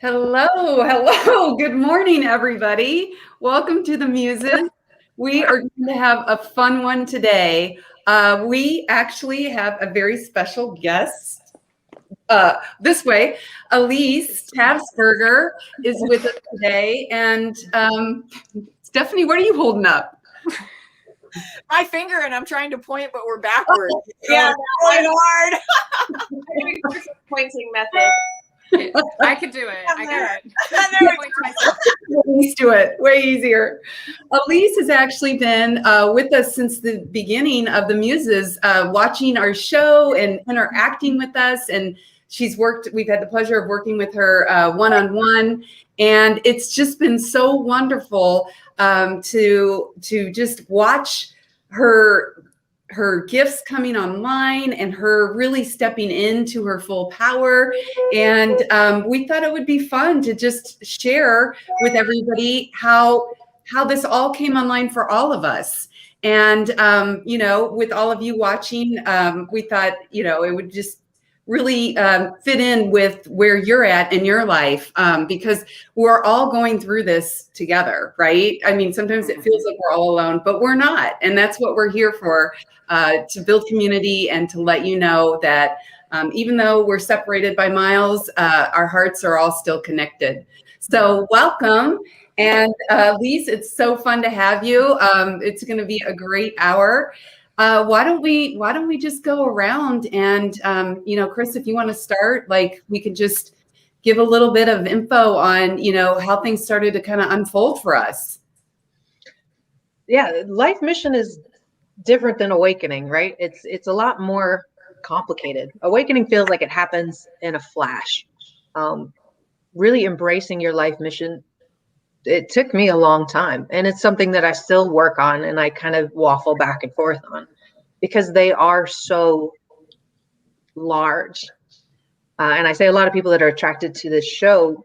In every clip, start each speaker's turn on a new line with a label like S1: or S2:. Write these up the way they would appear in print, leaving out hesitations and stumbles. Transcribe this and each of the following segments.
S1: Hello. Good morning, everybody. Welcome to the Muses. We are going to have a fun one today. We actually have a very special guest. This way, Elise Tabsberger is with us today. And Stephanie, what are you holding up?
S2: My finger, and I'm trying to point, but we're backwards.
S3: Yeah,
S2: really hard.
S3: Pointing method.
S4: I could do it. I got it.
S1: Elise do it. Way easier. Elise has actually been with us since the beginning of the Muses, watching our show and interacting with us. And we've had the pleasure of working with her one-on-one. And it's just been so wonderful to just watch her gifts coming online and her really stepping into her full power. And we thought it would be fun to just share with everybody how this all came online for all of us. And, with all of you watching, we thought, it would just really fit in with where you're at in your life, because we're all going through this together, right? I mean, sometimes it feels like we're all alone, but we're not. And that's what we're here for, to build community and to let you know that even though we're separated by miles, our hearts are all still connected. So welcome. And Lise, it's so fun to have you. It's going to be a great hour. Why don't we just go around and, Chris, if you want to start, we could just give a little bit of info on, how things started to kind of unfold for us.
S3: Yeah, life mission is different than awakening, right? It's a lot more complicated. Awakening feels like it happens in a flash. Really embracing your life mission, it took me a long time, and it's something that I still work on, and I kind of waffle back and forth on because they are so large. And I say a lot of people that are attracted to this show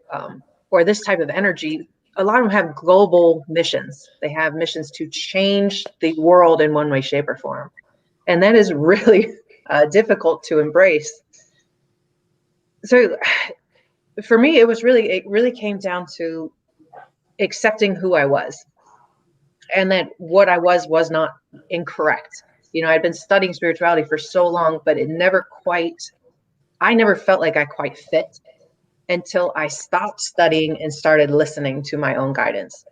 S3: or this type of energy, a lot of them have global missions. They have missions to change the world in one way, shape, or form. And that is really difficult to embrace. So for me, it really came down to accepting who I was, and that what I was not incorrect. I'd been studying spirituality for so long, but I never felt like I quite fit until I stopped studying and started listening to my own guidance.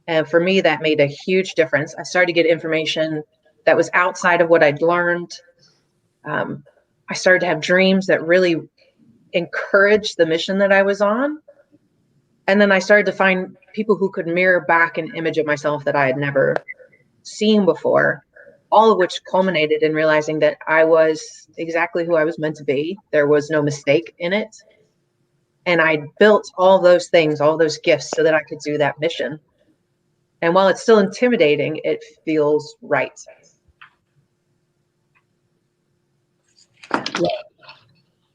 S3: And for me, that made a huge difference. I started to get information that was outside of what I'd learned. I started to have dreams that really encouraged the mission that I was on. And then I started to find people who could mirror back an image of myself that I had never seen before, all of which culminated in realizing that I was exactly who I was meant to be. There was no mistake in it. And I built all those things, all those gifts so that I could do that mission. And while it's still intimidating, it feels right.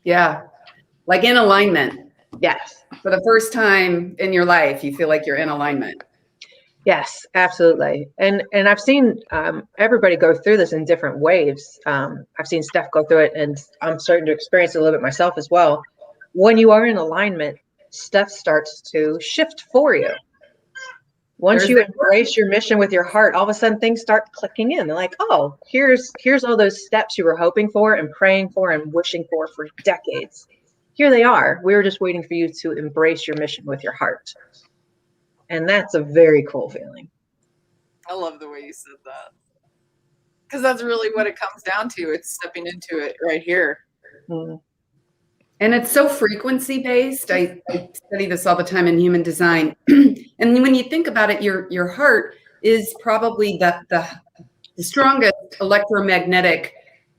S1: Yeah. Like in alignment.
S3: Yes.
S1: For the first time in your life, you feel like you're in alignment.
S3: Yes, absolutely. And I've seen everybody go through this in different waves. I've seen Steph go through it, and I'm starting to experience it a little bit myself as well. When you are in alignment, stuff starts to shift for you. Once you embrace your mission with your heart, all of a sudden things start clicking in. They're like, oh, here's all those steps you were hoping for and praying for and wishing for decades. Here they are. We were just waiting for you to embrace your mission with your heart. And that's a very cool feeling.
S2: I love the way you said that. Because that's really what it comes down to. It's stepping into it right here.
S1: Mm-hmm. And it's so frequency based. I study this all the time in human design. And when you think about it, your heart is probably the strongest electromagnetic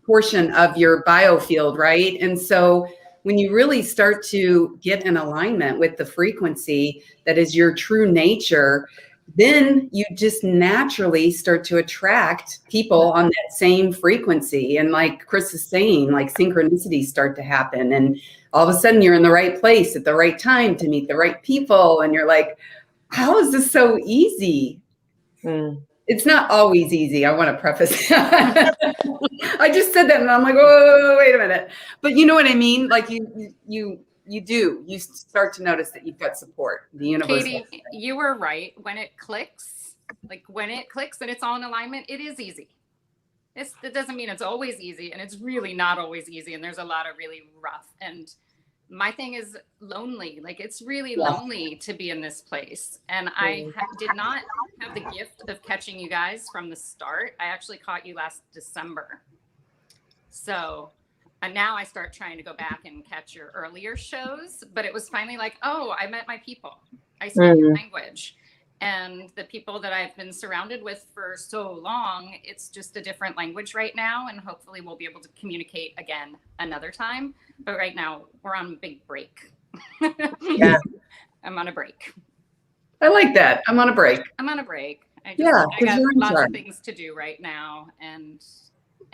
S1: portion of your biofield, right? And so when you really start to get in alignment with the frequency that is your true nature, then you just naturally start to attract people on that same frequency. And like Chris is saying, like synchronicities start to happen. And all of a sudden you're in the right place at the right time to meet the right people. And you're like, how is this so easy? It's not always easy. I want to preface that. I just said that and I'm like, oh, wait a minute. But you know what I mean? Like you you start to notice that you've got support. The universe.
S4: Katie, you were right. When it clicks, and it's all in alignment, it is easy. It doesn't mean it's always easy, and it's really not always easy. And there's a lot of really rough. And my thing is lonely. Like, it's really lonely to be in this place. And I did not have the gift of catching you guys from the start. I actually caught you last December. So, and now I start trying to go back and catch your earlier shows. But it was finally like, oh, I met my people. I speak your language. And the people that I've been surrounded with for so long, it's just a different language right now. And hopefully we'll be able to communicate again another time. But right now we're on a big break.
S3: Yeah.
S4: I'm on a break.
S1: I like that. I'm on a break.
S4: I'm on a break. I
S1: Yeah,
S4: got
S1: you're in
S4: lots
S1: charge.
S4: of things to do right now. And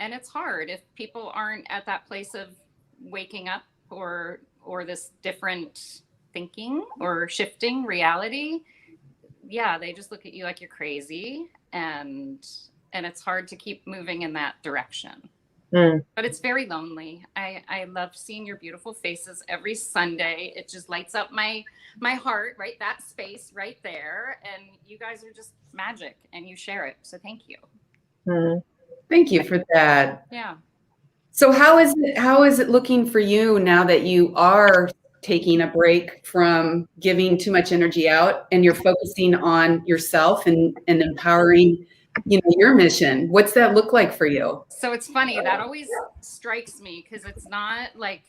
S4: it's hard if people aren't at that place of waking up or this different thinking or shifting reality. Yeah, they just look at you like you're crazy, and it's hard to keep moving in that direction. But it's very lonely. I love seeing your beautiful faces every Sunday. It just lights up my heart, right? That space right there. And you guys are just magic, and you share it. So thank you.
S1: Thank you for that.
S4: Yeah.
S1: So how is it looking for you now that you are taking a break from giving too much energy out and you're focusing on yourself and empowering, your mission? What's that look like for you?
S4: So it's funny, that always strikes me because it's not like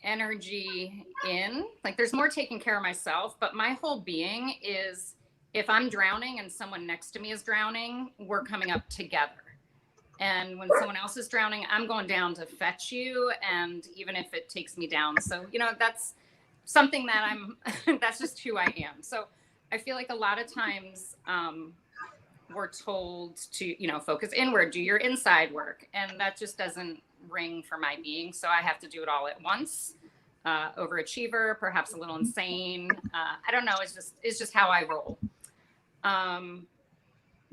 S4: energy in, like there's more taking care of myself, but my whole being is, if I'm drowning and someone next to me is drowning, we're coming up together. And when someone else is drowning, I'm going down to fetch you. And even if it takes me down. So, that's something that that's just who I am. So I feel like a lot of times we're told to, focus inward, do your inside work. And that just doesn't ring for my being. So I have to do it all at once. Overachiever, perhaps a little insane. I don't know. It's just how I roll.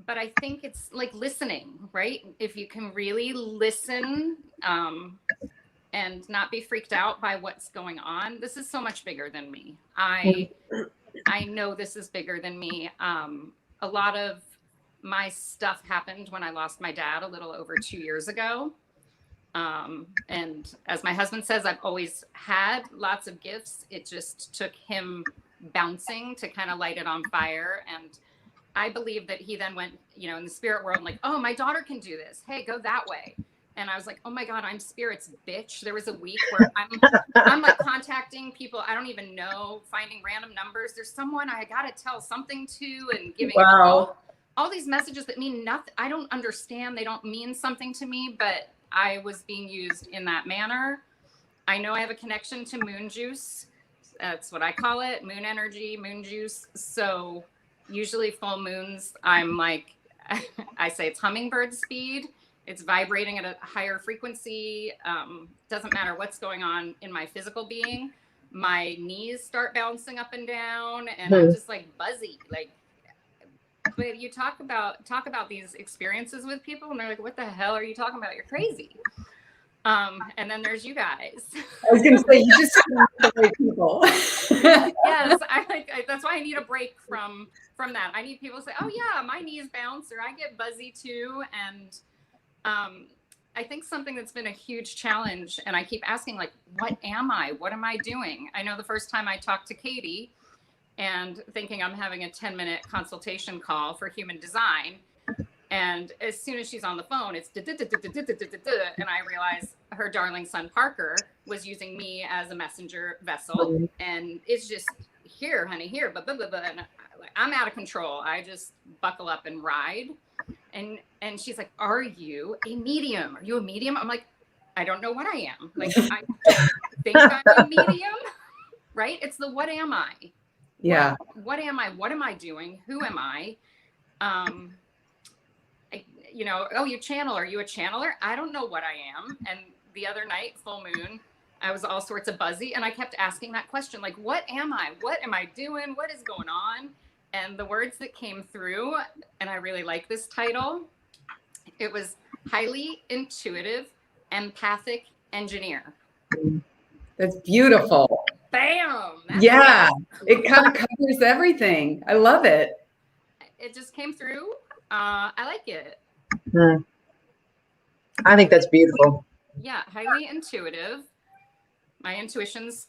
S4: But I think it's like listening, right? If you can really listen and not be freaked out by what's going on, this is so much bigger than me. I know this is bigger than me. A lot of my stuff happened when I lost my dad a little over 2 years ago. And as my husband says, I've always had lots of gifts. It just took him bouncing to kind of light it on fire. And I believe that he then went, in the spirit world, like, oh, my daughter can do this. Hey, go that way. And I was like, oh my God, I'm spirit's bitch. There was a week where I'm like contacting people I don't even know, finding random numbers. There's someone I got to tell something to, and giving all these messages that mean nothing. I don't understand. They don't mean something to me, but I was being used in that manner. I know I have a connection to moon juice. That's what I call it. Moon energy, moon juice. So usually full moons, I'm like, I say it's hummingbird speed. It's vibrating at a higher frequency. Doesn't matter what's going on in my physical being. My knees start bouncing up and down, and I'm just like buzzy. Like, but you talk about these experiences with people, and they're like, "What the hell are you talking about? You're crazy." And then there's you guys.
S1: I was going to say, you just the right people.
S4: Yes, that's why I need a break from that. I need people to say, "Oh yeah, my knees bounce," or "I get buzzy too." And I think something that's been a huge challenge, and I keep asking, like, what am I? What am I doing? I know the first time I talked to Katie, and thinking I'm having a 10-minute consultation call for human design. And as soon as she's on the phone, it's and I realize her darling son Parker was using me as a messenger vessel, and it's just here, honey, here, blah, blah, blah, blah. And I'm out of control. I just buckle up and ride. And she's like, "Are you a medium? Are you a medium?" I'm like, "I don't know what I am. Like, I don't think I'm a medium." Right? It's the what am I?
S1: Yeah.
S4: What am I? What am I doing? Who am I? Oh, you channel. Are you a channeler? I don't know what I am. And the other night, full moon, I was all sorts of buzzy. And I kept asking that question, like, what am I? What am I doing? What is going on? And the words that came through, and I really like this title, it was highly intuitive, empathic engineer.
S1: That's beautiful.
S4: Bam. That's
S1: Yeah, it kind of covers everything. I love it.
S4: It just came through. I like it.
S3: I think that's beautiful.
S4: Yeah, highly intuitive. My intuition's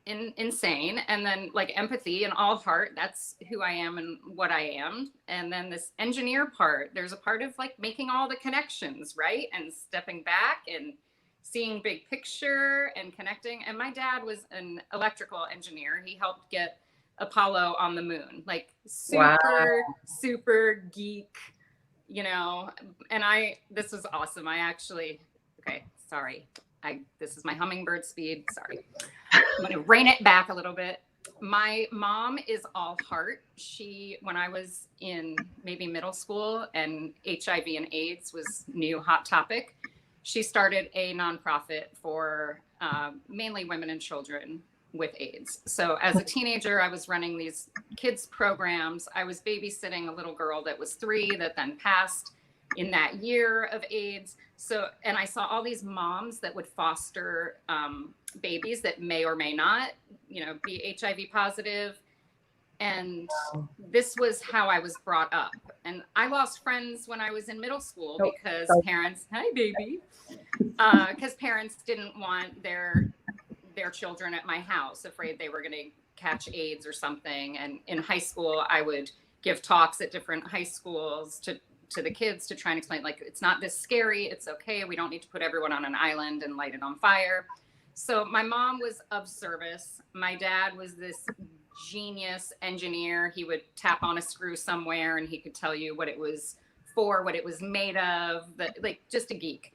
S4: insane, and then like empathy and all heart, that's who I am and what I am. And then this engineer part, there's a part of like making all the connections, right, and stepping back and seeing big picture and connecting. And my dad was an electrical engineer. He helped get Apollo on the moon, like super geek, you know. And this was awesome. Okay, sorry, this is my hummingbird speed, sorry. I'm going to rein it back a little bit. My mom is all heart. When I was in maybe middle school and HIV and AIDS was new hot topic, she started a nonprofit for mainly women and children with AIDS. So as a teenager, I was running these kids programs. I was babysitting a little girl that was 3 that then passed in that year of AIDS. So, and I saw all these moms that would foster babies that may or may not, be HIV positive. And this was how I was brought up. And I lost friends when I was in middle school because parents, hi baby, because parents didn't want their children at my house, afraid they were going to catch AIDS or something. And in high school, I would give talks at different high schools to the kids to try and explain, like, it's not this scary. It's okay. We don't need to put everyone on an island and light it on fire. So my mom was of service. My dad was this genius engineer. He would tap on a screw somewhere and he could tell you what it was for, what it was made of, like just a geek.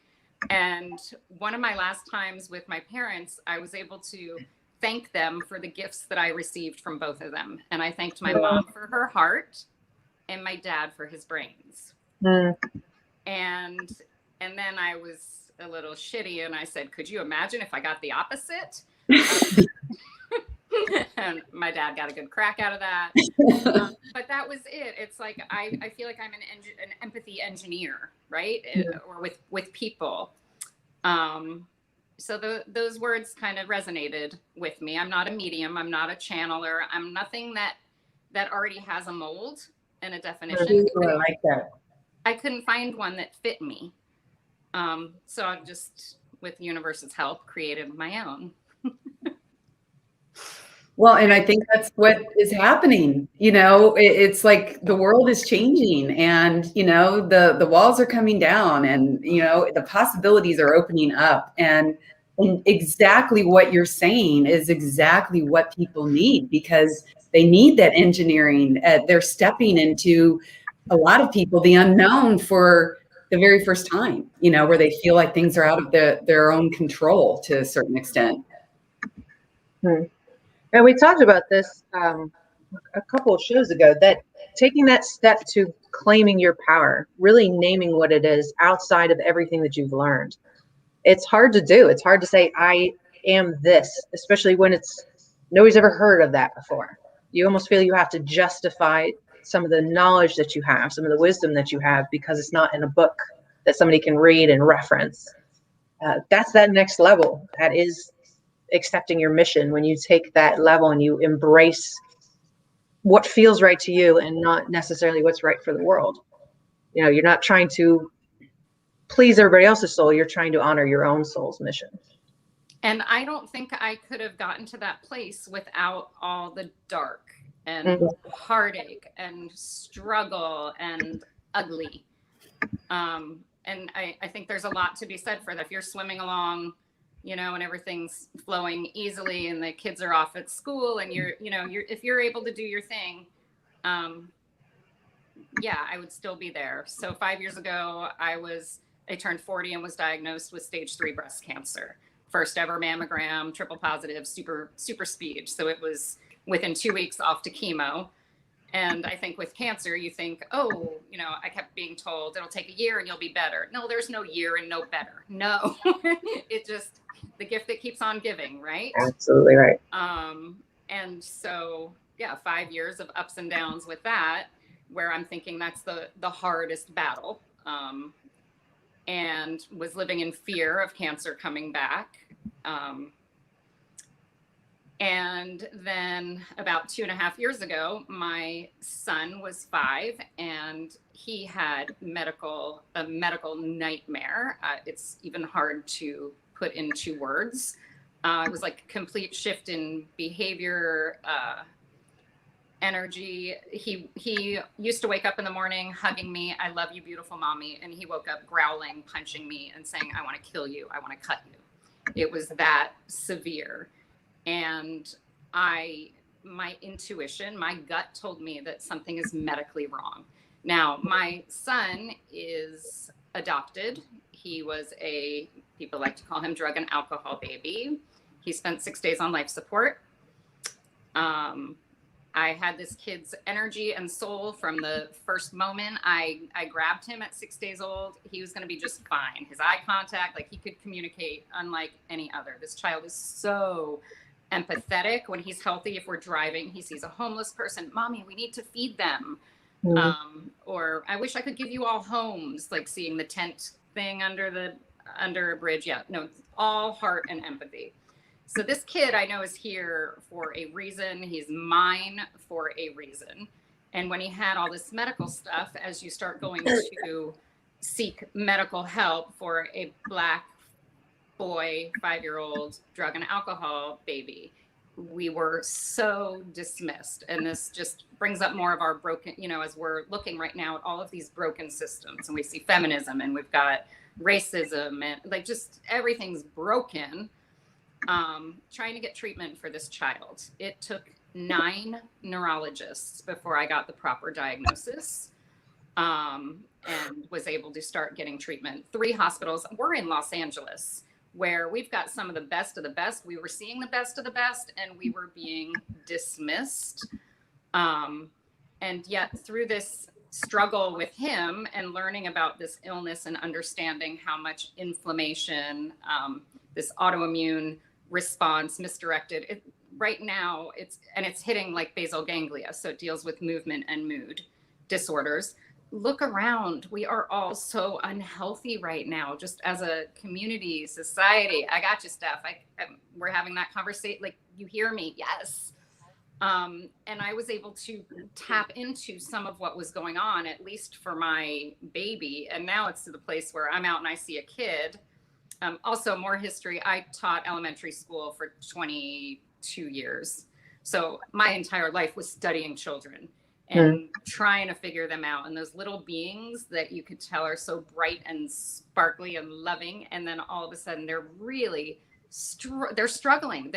S4: And one of my last times with my parents, I was able to thank them for the gifts that I received from both of them. And I thanked my mom for her heart and my dad for his brains. And then I was a little shitty and I said, could you imagine if I got the opposite? And my dad got a good crack out of that. But that was it. It's like, I feel like I'm an empathy engineer, right? Or with people. So those words kind of resonated with me. I'm not a medium. I'm not a channeler. I'm nothing that already has a mold and a definition.
S1: I like that.
S4: I couldn't find one that fit me. So I just, with the universe's help, created my own.
S1: Well, and I think that's what is happening. It's like the world is changing and, the walls are coming down and, the possibilities are opening up. And exactly what you're saying is exactly what people need, because they need that engineering. They're stepping into, a lot of people, the unknown for the very first time, where they feel like things are out of their own control to a certain extent.
S3: And we talked about this a couple of shows ago, that taking that step to claiming your power, really naming what it is outside of everything that you've learned. It's hard to do. It's hard to say, I am this, especially when nobody's ever heard of that before. You almost feel you have to justify some of the knowledge that you have, some of the wisdom that you have, because it's not in a book that somebody can read and reference. That's that next level. That is accepting your mission, when you take that level and you embrace what feels right to you and not necessarily what's right for the world. You're not trying to please everybody else's soul. You're trying to honor your own soul's mission. And
S4: I don't think I could have gotten to that place without all the dark and heartache and struggle and ugly. And I think there's a lot to be said for that. If you're swimming along, and everything's flowing easily and the kids are off at school and if you're able to do your thing, yeah, I would still be there. So 5 years ago, I turned 40 and was diagnosed with stage 3 breast cancer. First ever mammogram, triple positive, super speed. So it was within 2 weeks off to chemo. And I think with cancer, you think, I kept being told it'll take a year and you'll be better. No, there's no year and no better. No, it just, the gift that keeps on giving, right?
S3: Absolutely right.
S4: And so, 5 years of ups and downs with that, where I'm thinking that's the hardest battle, and was living in fear of cancer coming back. And then about 2.5 years ago, my son was 5 and he had a medical nightmare. It's even hard to put into words. It was like a complete shift in behavior, energy. He used to wake up in the morning hugging me, "I love you, beautiful mommy," and he woke up growling, punching me, and saying, "I want to kill you. I want to cut you." It was that severe. And my intuition, my gut told me that something is medically wrong. Now, my son is adopted. He was people like to call him drug and alcohol baby. He spent 6 days on life support. I had this kid's energy and soul from the first moment I grabbed him at 6 days old. He was going to be just fine. His eye contact, like he could communicate unlike any other. This child is so empathetic when he's healthy. If we're driving, he sees a homeless person. "Mommy, we need to feed them." Or "I wish I could give you all homes," like seeing the tent thing under a bridge. Yeah, no, it's all heart and empathy. So this kid I know is here for a reason. He's mine for a reason. And when he had all this medical stuff, as you start going to seek medical help for a Black boy, 5-year-old drug and alcohol baby, we were so dismissed. And this just brings up more of our broken, as we're looking right now at all of these broken systems, and we see feminism and we've got racism and like just everything's broken. Trying to get treatment for this child. It took 9 neurologists before I got the proper diagnosis, and was able to start getting treatment. 3 hospitals. We're in Los Angeles, where we've got some of the best of the best. We were seeing the best of the best, and we were being dismissed. And yet through this struggle with him and learning about this illness and understanding how much inflammation, this autoimmune response misdirected, right now it's hitting like basal ganglia. So it deals with movement and mood disorders. Look around. We are all so unhealthy right now, just as a community, society. I got you, Steph. We're having that conversation. Like, you hear me? Yes. And I was able to tap into some of what was going on, at least for my baby. And now it's to the place where I'm out and I see a kid. Also, more history. I taught elementary school for 22 years. So my entire life was studying children and trying to figure them out. And those little beings that you could tell are so bright and sparkly and loving. And then all of a sudden, they're really, they're struggling.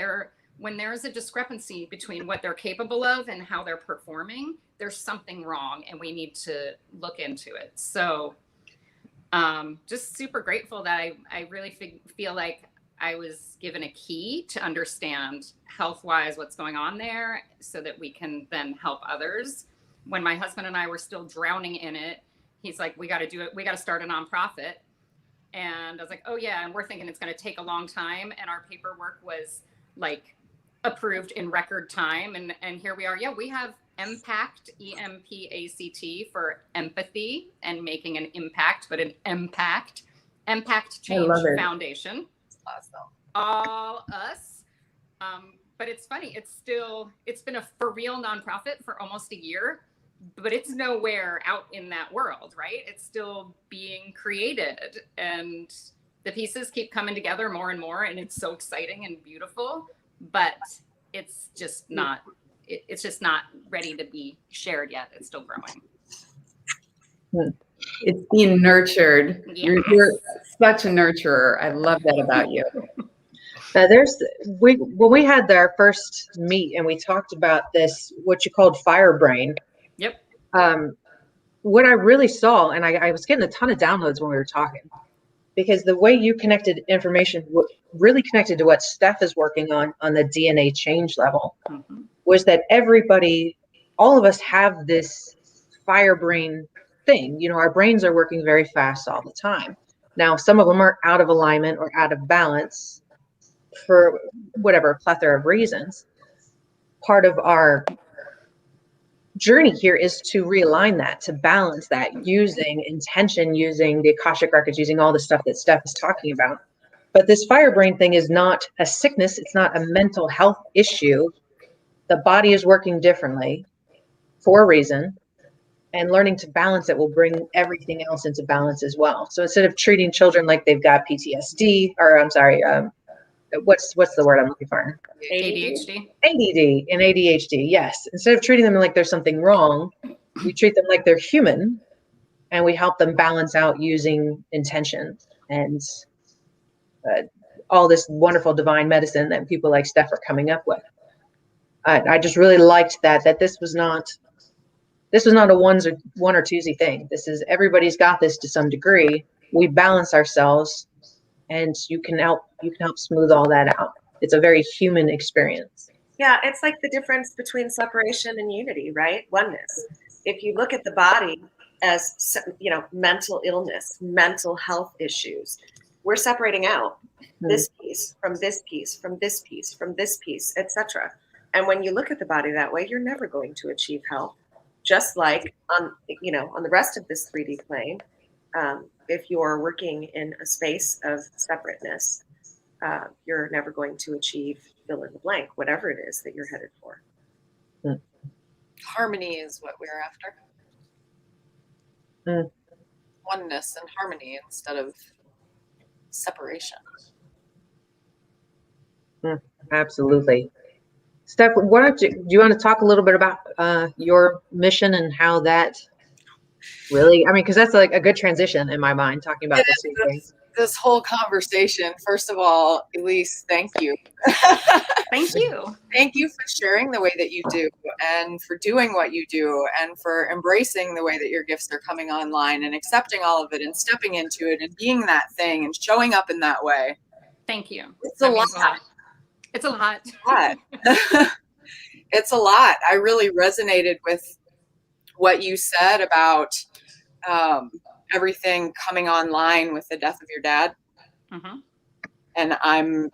S4: When there's a discrepancy between what they're capable of and how they're performing, there's something wrong and we need to look into it. So just super grateful that I really feel like I was given a key to understand health-wise what's going on there so that we can then help others. When my husband and I were still drowning in it, he's like, "We got to do it. We got to start a nonprofit." And I was like, "Oh yeah." And we're thinking it's going to take a long time. And our paperwork was like approved in record time. And here we are. Yeah, we have Empact, EMPACT, for empathy and making an impact, but an impact Change Foundation.
S2: Awesome.
S4: All us. But it's funny. It's been a for real nonprofit for almost a year, but it's nowhere out in that world, right? It's still being created, and the pieces keep coming together more and more, and it's so exciting and beautiful, but it's just not ready to be shared yet. It's still growing.
S1: It's being nurtured.
S4: Yes.
S1: You're such a nurturer. I love that about you.
S3: When we had our first meet and we talked about this, what you called fire brain.
S4: Yep.
S3: What I really saw, and I was getting a ton of downloads when we were talking, because the way you connected information really connected to what Steph is working on the DNA change level, was that all of us have this fire brain thing. Our brains are working very fast all the time. Now, some of them are out of alignment or out of balance for whatever plethora of reasons. Part of our journey here is to realign that, to balance that, using intention, using the Akashic records, using all the stuff that Steph is talking about. But this fire brain thing is not a sickness. It's not a mental health issue. The body is working differently for a reason, and learning to balance it will bring everything else into balance as well. So instead of treating children like they've got PTSD, or I'm sorry, what's the word I'm looking for?
S4: ADHD.
S3: ADD and ADHD, yes. Instead of treating them like there's something wrong, we treat them like they're human, and we help them balance out using intention and all this wonderful divine medicine that people like Steph are coming up with. I just really liked that this was not a one or twosie thing. This is, everybody's got this to some degree. We balance ourselves, and you can help smooth all that out. It's a very human experience.
S5: Yeah, it's like the difference between separation and unity, right? Oneness. If you look at the body as, mental illness, mental health issues, we're separating out this piece from this piece, from this piece, from this piece, etc. And when you look at the body that way, you're never going to achieve health. Just like on the rest of this 3D plane, if you're working in a space of separateness, you're never going to achieve fill in the blank, whatever it is that you're headed for.
S2: Harmony is what we're after. Oneness and harmony instead of separation.
S3: Absolutely. Steph, do you want to talk a little bit about your mission and how that really, because that's like a good transition in my mind, talking about
S2: this whole conversation. First of all, Elise, thank you.
S4: Thank you.
S2: Thank you for sharing the way that you do, and for doing what you do, and for embracing the way that your gifts are coming online, and accepting all of it, and stepping into it, and being that thing, and showing up in that way.
S4: Thank you.
S2: It's a lot.
S4: It's a lot.
S2: It's a lot. I really resonated with what you said about everything coming online with the death of your dad.
S4: Mm-hmm.
S2: And I'm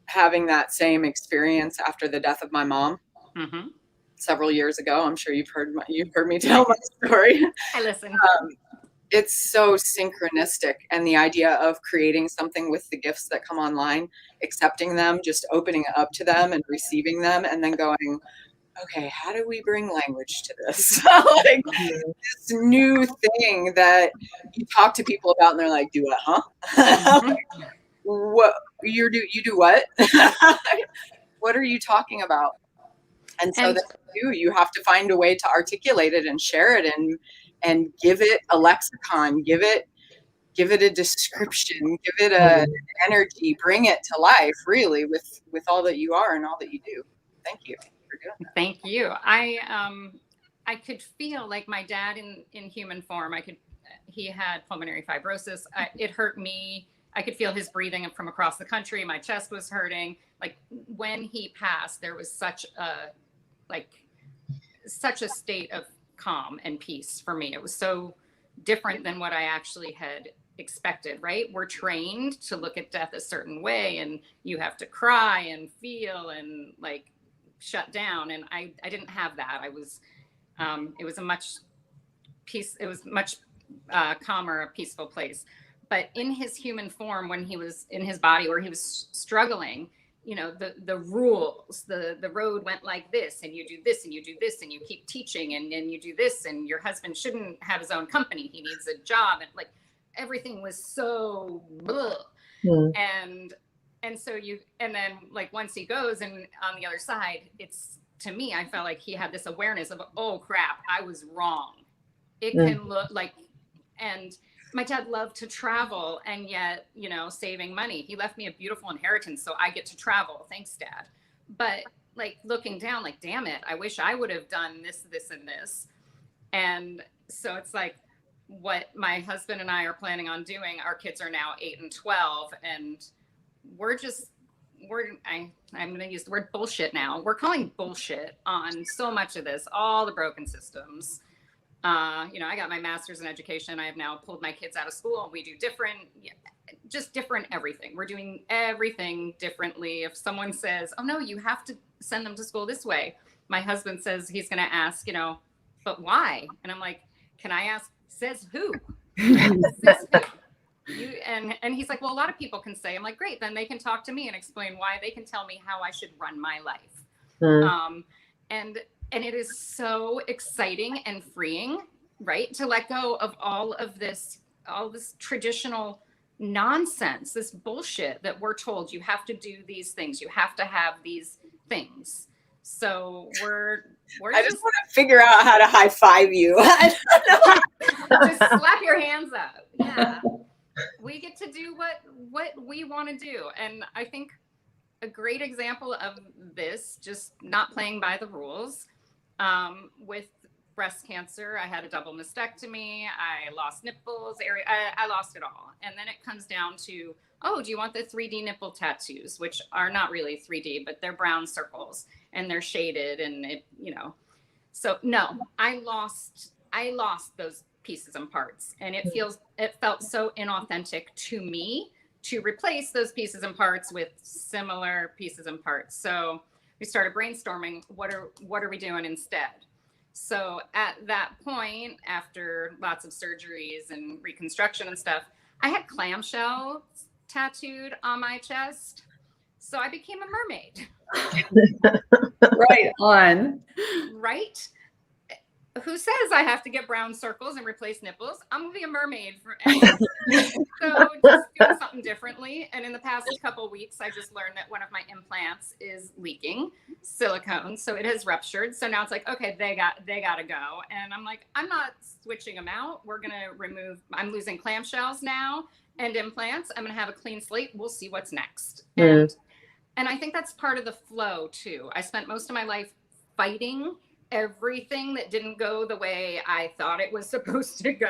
S2: having that same experience after the death of my mom several years ago. I'm sure you've heard me tell my story.
S4: I listen.
S2: It's so synchronistic, and the idea of creating something with the gifts that come online, accepting them, just opening up to them and receiving them, and then going, okay, how do we bring language to this? This new thing that you talk to people about and they're like, do what, huh? What you do what? What are you talking about? And so you have to find a way to articulate it and share it and give it a lexicon, give it a description, give it an energy, bring it to life, really, with all that you are and all that you do. Thank you for doing that.
S4: Thank you. I could feel like my dad in human form. He had pulmonary fibrosis. It hurt me. I could feel his breathing from across the country. My chest was hurting. Like when he passed, there was such a state of calm and peace for me. It was so different than what I actually had expected, right? We're trained to look at death a certain way, and you have to cry and feel and like shut down. And I didn't have that. It was a much calmer, a peaceful place. But in his human form, when he was in his body where he was struggling, the rules, the road went like this, and you do this, and you do this, and you keep teaching, and you do this, and your husband shouldn't have his own company. He needs a job. And like everything was so and so then like once he goes, and on the other side, to me, I felt like he had this awareness of, oh crap, I was wrong. It can look like, and my dad loved to travel, and yet, saving money. He left me a beautiful inheritance, so I get to travel. Thanks, Dad. But like looking down, like, damn it, I wish I would have done this, this, and this. And so it's like what my husband and I are planning on doing. Our kids are now 8 and 12, and I'm going to use the word bullshit now. We're calling bullshit on so much of this, all the broken systems. I got my master's in education. I have now pulled my kids out of school. We do different everything. We're doing everything differently. If someone says, oh no, you have to send them to school this way, my husband says he's going to ask, but why? And I'm like, can I ask, says who? Says who? And he's like, well, a lot of people can say. I'm like, great, then they can talk to me and explain why. They can tell me how I should run my life. And it is so exciting and freeing, right, to let go of all this traditional nonsense, this bullshit that we're told you have to do these things, you have to have these things. So we're
S2: I just want to figure out how to high five you. I don't know.
S4: just slap your hands up. Yeah, we get to do what we want to do. And I think a great example of this, just not playing by the rules, with breast cancer, I had a double mastectomy, I lost nipples, I lost it all. And then it comes down to, oh, do you want the 3D nipple tattoos, which are not really 3D, but they're brown circles and they're shaded and it, so no, I lost those pieces and parts, and it felt so inauthentic to me to replace those pieces and parts with similar pieces and parts. So we started brainstorming, what are we doing instead? So at that point, after lots of surgeries and reconstruction and stuff, I had clamshells tattooed on my chest. So I became a mermaid.
S1: Right on.
S4: Right? Who says I have to get brown circles and replace nipples? I'm gonna be a mermaid so just doing something differently. And in the past couple of weeks, I just learned that one of my implants is leaking silicone, so it has ruptured. So now it's like, okay, they gotta go. And I'm like, I'm not switching them out. I'm losing clamshells now and implants. I'm gonna have a clean slate. We'll see what's next. And I think that's part of the flow too. I spent most of my life fighting everything that didn't go the way I thought it was supposed to go,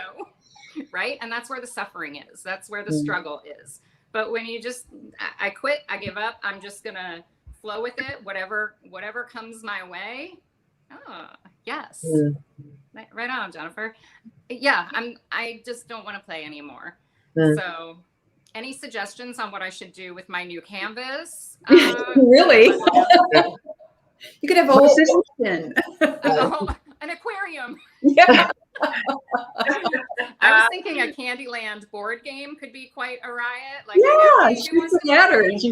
S4: right? And that's where the suffering is. That's where the struggle is. But when you I quit, I give up, I'm just gonna flow with it, whatever comes my way. Oh, yes. Right on, Jennifer. Yeah, I just don't want to play anymore. So any suggestions on what I should do with my new canvas?
S1: Really? You could have a whole ocean.
S4: An aquarium.
S1: Yeah.
S4: I was thinking a Candyland board game could be quite a riot. Like,
S1: yeah, shoot some ladders,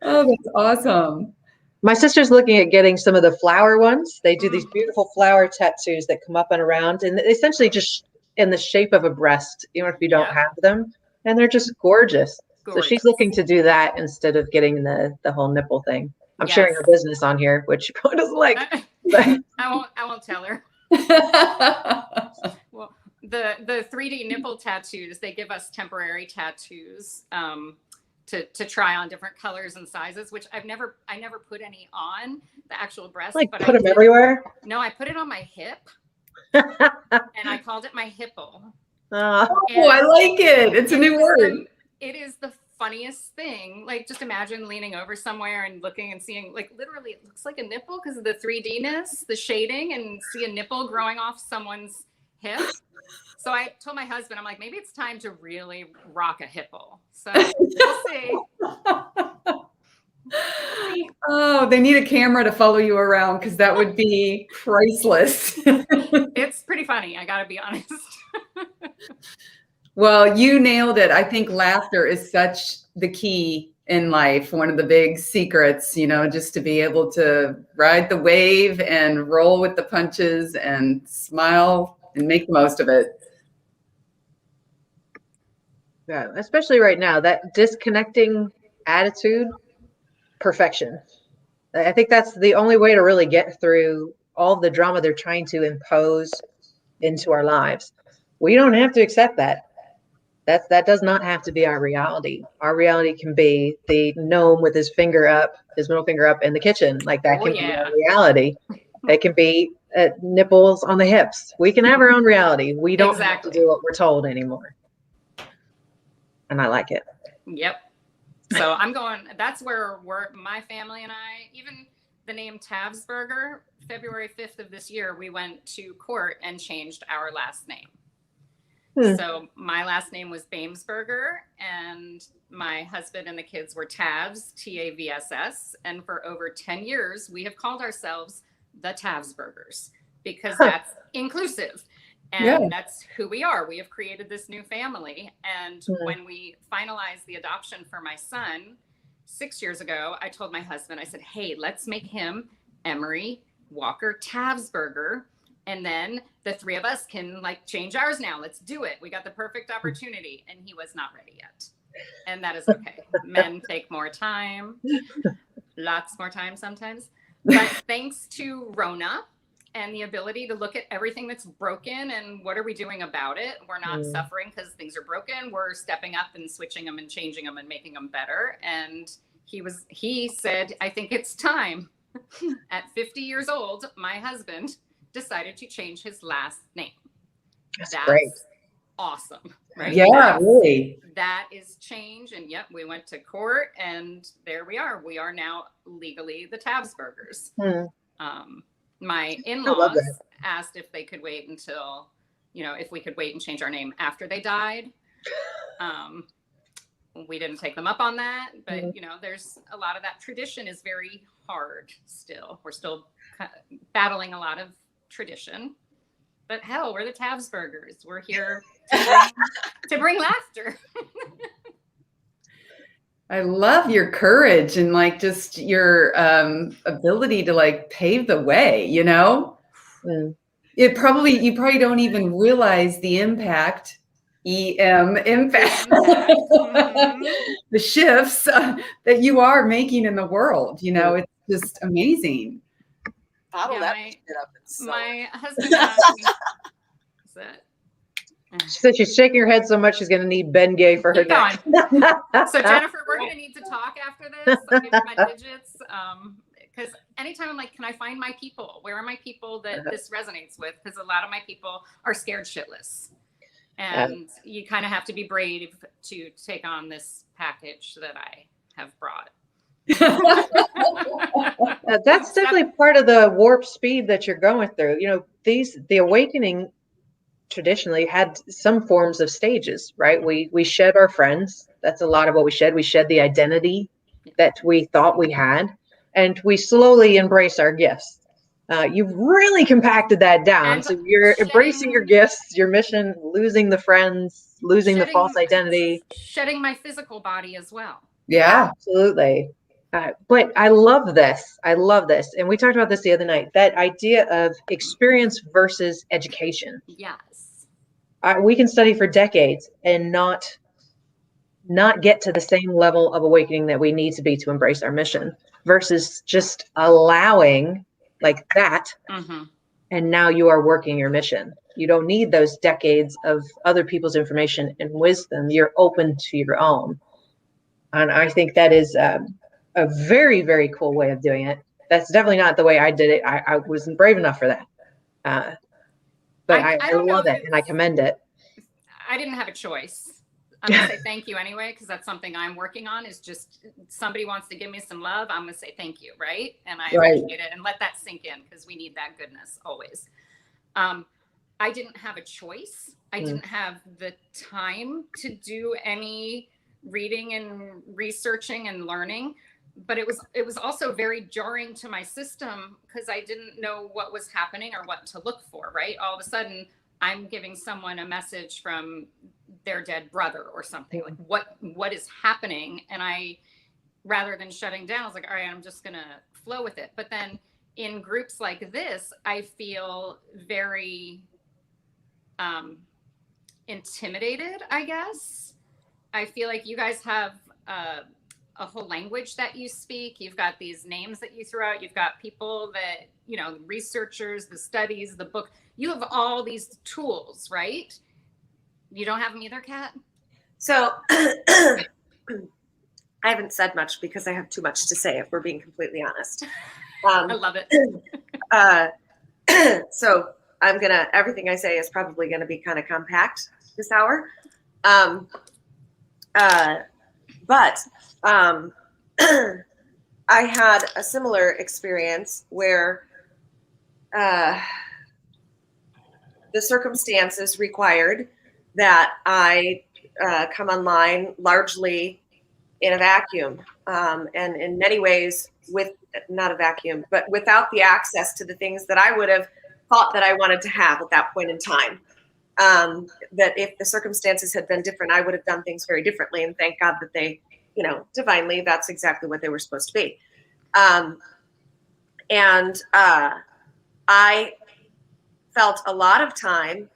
S1: Oh, that's awesome.
S3: My sister's looking at getting some of the flower ones. They do these beautiful flower tattoos that come up and around, and essentially just in the shape of a breast, even if you don't have them. And they're just gorgeous. So she's looking to do that instead of getting the whole nipple thing. I'm sharing her business on here, which she probably doesn't like.
S4: I won't tell her. Well, the 3D nipple tattoos, they give us temporary tattoos to try on different colors and sizes, which I never put any on the actual breast.
S3: Like
S4: but
S3: put them everywhere?
S4: No, I put it on my hip. And I called it my hipple.
S1: I like it. It's a new word.
S4: It is the funniest thing. Like, just imagine leaning over somewhere and looking and seeing, like, literally it looks like a nipple because of the 3D-ness, the shading, and see a nipple growing off someone's hip. So I told my husband, I'm like, maybe it's time to really rock a hipple. So we'll see.
S1: Oh, they need a camera to follow you around because that would be priceless.
S4: It's pretty funny, I gotta be honest.
S1: Well, you nailed it. I think laughter is such the key in life. One of the big secrets, just to be able to ride the wave and roll with the punches and smile and make the most of it.
S3: Yeah, especially right now, that disconnecting attitude, perfection. I think that's the only way to really get through all the drama they're trying to impose into our lives. We don't have to accept that. That does not have to be our reality. Our reality can be the gnome with his middle finger up in the kitchen. Like that can be our reality. It can be nipples on the hips. We can have our own reality. We don't have to do what we're told anymore. And I like it.
S4: Yep. So that's where my family and I, even the name Tavsberger, February 5th of this year, we went to court and changed our last name. So my last name was Bamesberger, and my husband and the kids were Tavs, Tavss. And for over 10 years, we have called ourselves the Tavsbergers because that's inclusive. And
S1: Yeah.
S4: that's who we are. We have created this new family. And
S3: Mhm.
S4: when we finalized the adoption for my son 6 years ago, I told my husband, I said, hey, let's make him Emery Walker Tavsberger. And then the three of us can like change ours now. Let's do it. We got the perfect opportunity. And he was not ready yet. And that is okay. Men take more time, lots more time sometimes. But thanks to Rona and the ability to look at everything that's broken and what are we doing about it, we're not suffering because things are broken. We're stepping up and switching them and changing them and making them better. And he said, I think it's time. At 50 years old, my husband decided to change his last name.
S3: That's great.
S4: Awesome, right?
S1: Yeah, really.
S4: That is change. And yep, we went to court and there we are. We are now legally the Tavsbergers. My in-laws asked if they could wait until, if we could wait and change our name after they died. We didn't take them up on that, but there's a lot of that tradition is very hard still. We're still battling a lot of tradition. But hell, we're the Tavsbergers. We're here to bring laughter.
S1: I love your courage and like just your ability to like pave the way, You probably don't even realize the impact, impact, the shifts that you are making in the world. It's just amazing.
S2: Bottle that
S4: my,
S2: shit up and sew
S4: my
S2: it.
S4: husband asked me, is that?
S3: She said she's shaking her head so much she's going to need Bengay for her
S4: Keep going. So Jennifer, we're going to need to talk after this. I'll give you my digits. Because anytime I'm like, can I find my people? Where are my people that this resonates with? Because a lot of my people are scared shitless. And you kind of have to be brave to take on this package that I have brought.
S3: That's definitely part of the warp speed that you're going through. The awakening traditionally had some forms of stages, right? We shed our friends. That's a lot of what we shed. We shed the identity that we thought we had, and we slowly embrace our gifts. You've really compacted that down.
S4: And
S3: so you're embracing your gifts, your mission, losing the friends, losing the false identity.
S4: Shedding my physical body as well.
S1: Yeah,
S3: absolutely. But I love this. And we talked about this the other night, that idea of experience versus education.
S4: Yes.
S3: We can study for decades and not get to the same level of awakening that we need to be to embrace our mission versus just allowing like that. And now you are working your mission. You don't need those decades of other people's information and wisdom. You're open to your own. And I think that is a very, very cool way of doing it. That's definitely not the way I did it. I wasn't brave enough for that. But I love it and I commend it.
S4: I didn't have a choice. I'm going to say thank you anyway, because that's something I'm working on is just somebody wants to give me some love. I'm going to say thank you, right? And I appreciate it and let that sink in because we need that goodness always. I didn't have a choice. I didn't have the time to do any reading and researching and learning, but it was also very jarring to my system because I didn't know what was happening or what to look for, right? All of a sudden I'm giving someone a message from their dead brother or something, like what is happening? And I, rather than shutting down, I was like, all right, I'm just gonna flow with it. But then in groups like this, I feel very intimidated, I guess. I feel like you guys have a whole language that you speak. You've got these names that you throw out. You've got people that, the researchers, the studies, the book. You have all these tools, right? You don't have them either, Kat?
S5: So I haven't said much because I have too much to say, if we're being completely honest.
S4: I love it.
S5: So everything I say is probably going to be kind of compact this hour. But I had a similar experience where the circumstances required that I come online largely in a vacuum, and in many ways not a vacuum, but without the access to the things that I would have thought that I wanted to have at that point in time. that if the circumstances had been different, I would have done things very differently. And thank God that they, divinely, that's exactly what they were supposed to be. I felt a lot of time,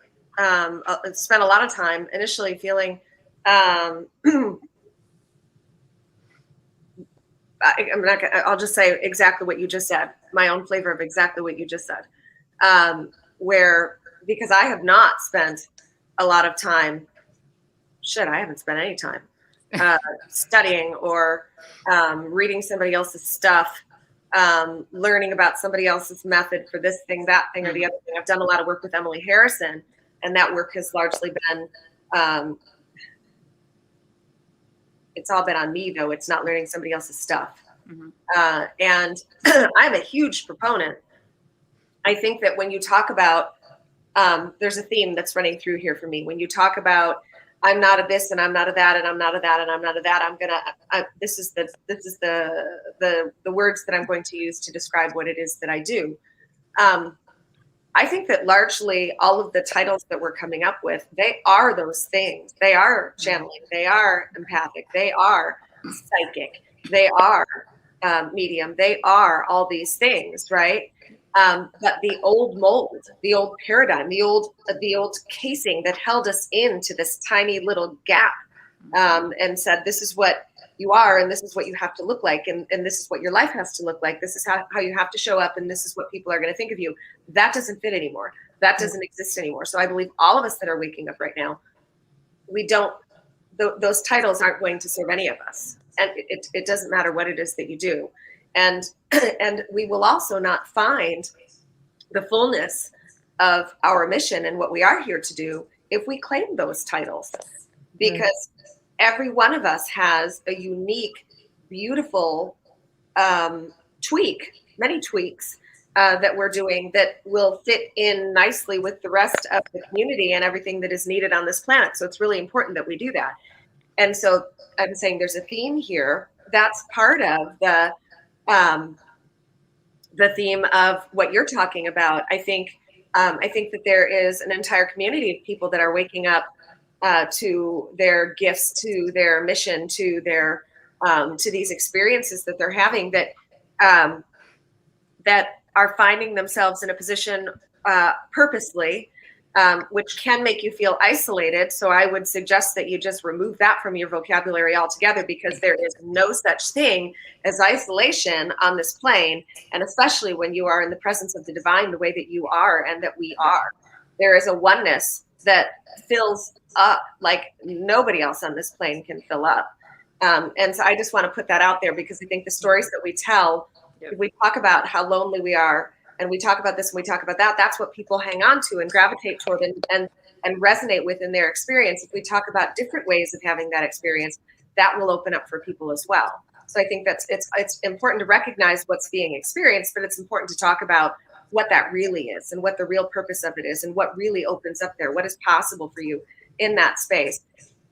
S5: spent a lot of time initially feeling, I'll just say exactly what you just said, my own flavor of exactly what you just said, because I have not spent a lot of time, I haven't spent any time studying or reading somebody else's stuff, learning about somebody else's method for this thing, that thing, or the other thing. I've done a lot of work with Emily Harrison, and that work has largely been, it's all been on me, though. It's not learning somebody else's stuff. And I'm a huge proponent. I think that when you talk about, there's a theme that's running through here for me. When you talk about, I'm not a this and I'm not a that and I'm not a that and I'm not a that, this is the words that I'm going to use to describe what it is that I do. I think that largely all of the titles that we're coming up with, they are those things. They are channeling, they are empathic, they are psychic, they are medium, they are all these things, right? But the old mold, the old paradigm, the old casing that held us into this tiny little gap, and said, this is what you are, and this is what you have to look like, and this is what your life has to look like. This is how you have to show up, and this is what people are going to think of you. That doesn't fit anymore. That doesn't exist anymore. So I believe all of us that are waking up right now, those titles aren't going to serve any of us. And it doesn't matter what it is that you do. And we will also not find the fullness of our mission and what we are here to do if we claim those titles, because every one of us has a unique, beautiful many tweaks that we're doing that will fit in nicely with the rest of the community and everything that is needed on this planet. So it's really important that we do that. And so I'm saying there's a theme here. That's part of the theme of what you're talking about. I think that there is an entire community of people that are waking up to their gifts, to their mission, to their to these experiences that they're having, that are finding themselves in a position purposely, which can make you feel isolated. So I would suggest that you just remove that from your vocabulary altogether, because there is no such thing as isolation on this plane. And especially when you are in the presence of the divine, the way that you are and that we are, there is a oneness that fills up like nobody else on this plane can fill up. And so I just want to put that out there, because I think the stories that we tell, if we talk about how lonely we are, and we talk about this and we talk about that, that's what people hang on to and gravitate toward and resonate with in their experience. If we talk about different ways of having that experience, that will open up for people as well. So I think it's important to recognize what's being experienced, but it's important to talk about what that really is and what the real purpose of it is and what really opens up there, what is possible for you in that space.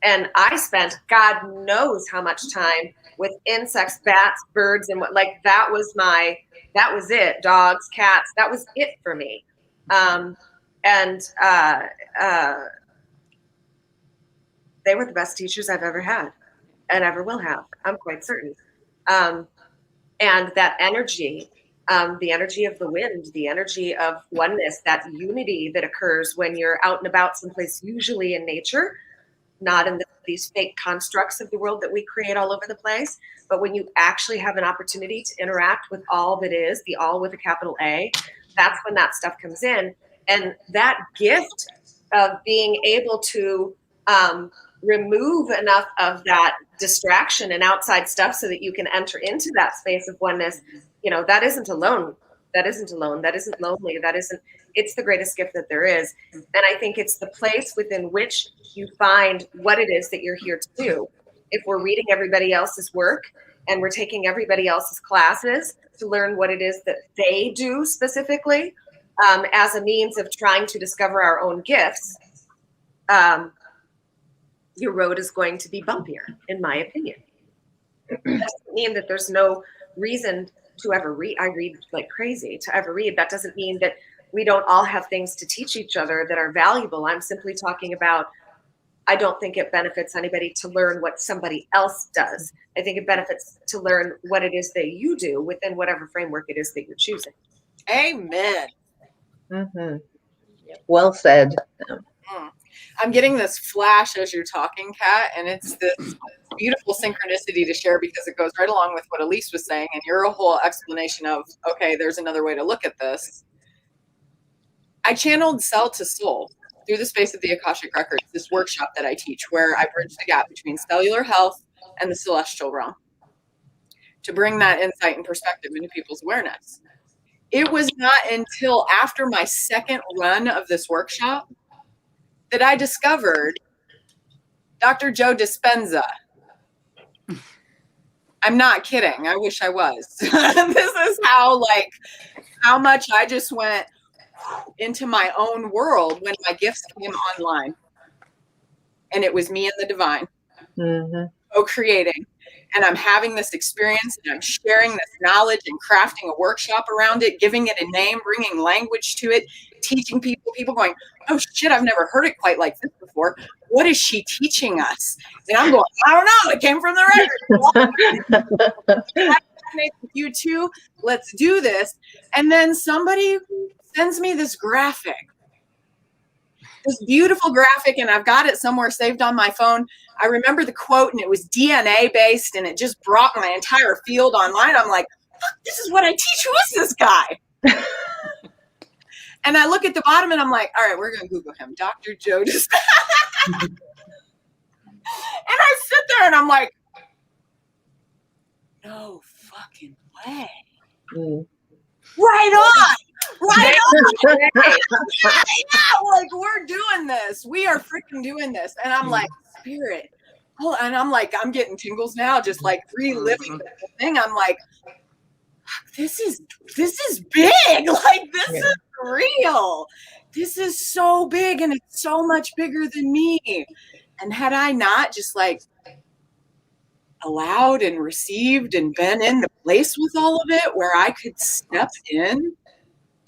S5: And I spent God knows how much time with insects, bats, birds, and that was it. Dogs, cats, that was it for me. They were the best teachers I've ever had and ever will have, I'm quite certain. And that energy, the energy of the wind, the energy of oneness, that unity that occurs when you're out and about someplace, usually in nature, not in these fake constructs of the world that we create all over the place, but when you actually have an opportunity to interact with all that is, the all with a capital A, that's when that stuff comes in. And that gift of being able to remove enough of that distraction and outside stuff so that you can enter into that space of oneness, that isn't alone. That isn't alone. That isn't lonely. It's the greatest gift that there is. And I think it's the place within which you find what it is that you're here to do. If we're reading everybody else's work and we're taking everybody else's classes to learn what it is that they do specifically, as a means of trying to discover our own gifts, your road is going to be bumpier, in my opinion. That doesn't mean that there's no reason to ever read. I read like crazy to ever read. That doesn't mean that we don't all have things to teach each other that are valuable. I'm simply talking about, I don't think it benefits anybody to learn what somebody else does. I think it benefits to learn what it is that you do within whatever framework it is that you're choosing.
S2: Amen.
S3: Mm-hmm. Well said.
S2: I'm getting this flash as you're talking, Kat, and it's this beautiful synchronicity to share because it goes right along with what Elise was saying, and your whole explanation of, okay, there's another way to look at this. I channeled Cell to Soul through the space of the Akashic Records, this workshop that I teach, where I bridge the gap between cellular health and the celestial realm to bring that insight and perspective into people's awareness. It was not until after my second run of this workshop that I discovered Dr. Joe Dispenza. I'm not kidding. I wish I was. This is how much I just went into my own world when my gifts came online. And it was me and the divine co-creating. And I'm having this experience and I'm sharing this knowledge and crafting a workshop around it, giving it a name, bringing language to it, teaching people going, oh shit, I've never heard it quite like this before. What is she teaching us? And I'm going, I don't know. It came from the record. You too. Let's do this. And then somebody sends me this graphic. This beautiful graphic, and I've got it somewhere saved on my phone. I remember the quote, and it was DNA based, and it just brought my entire field online. I'm like, this is what I teach. Who is this guy? And I look at the bottom, and I'm like, all right, we're going to Google him. Dr. Joe Dispenza. And I sit there, and I'm like, no fucking way. Right on. Right on. Yeah, like we're doing this. We are freaking doing this. And I'm like, spirit. Oh, and I'm like, I'm getting tingles now, just like reliving the whole thing. I'm like, this is big. Like this is real. This is so big and it's so much bigger than me. And had I not just like allowed and received and been in the place with all of it where I could step in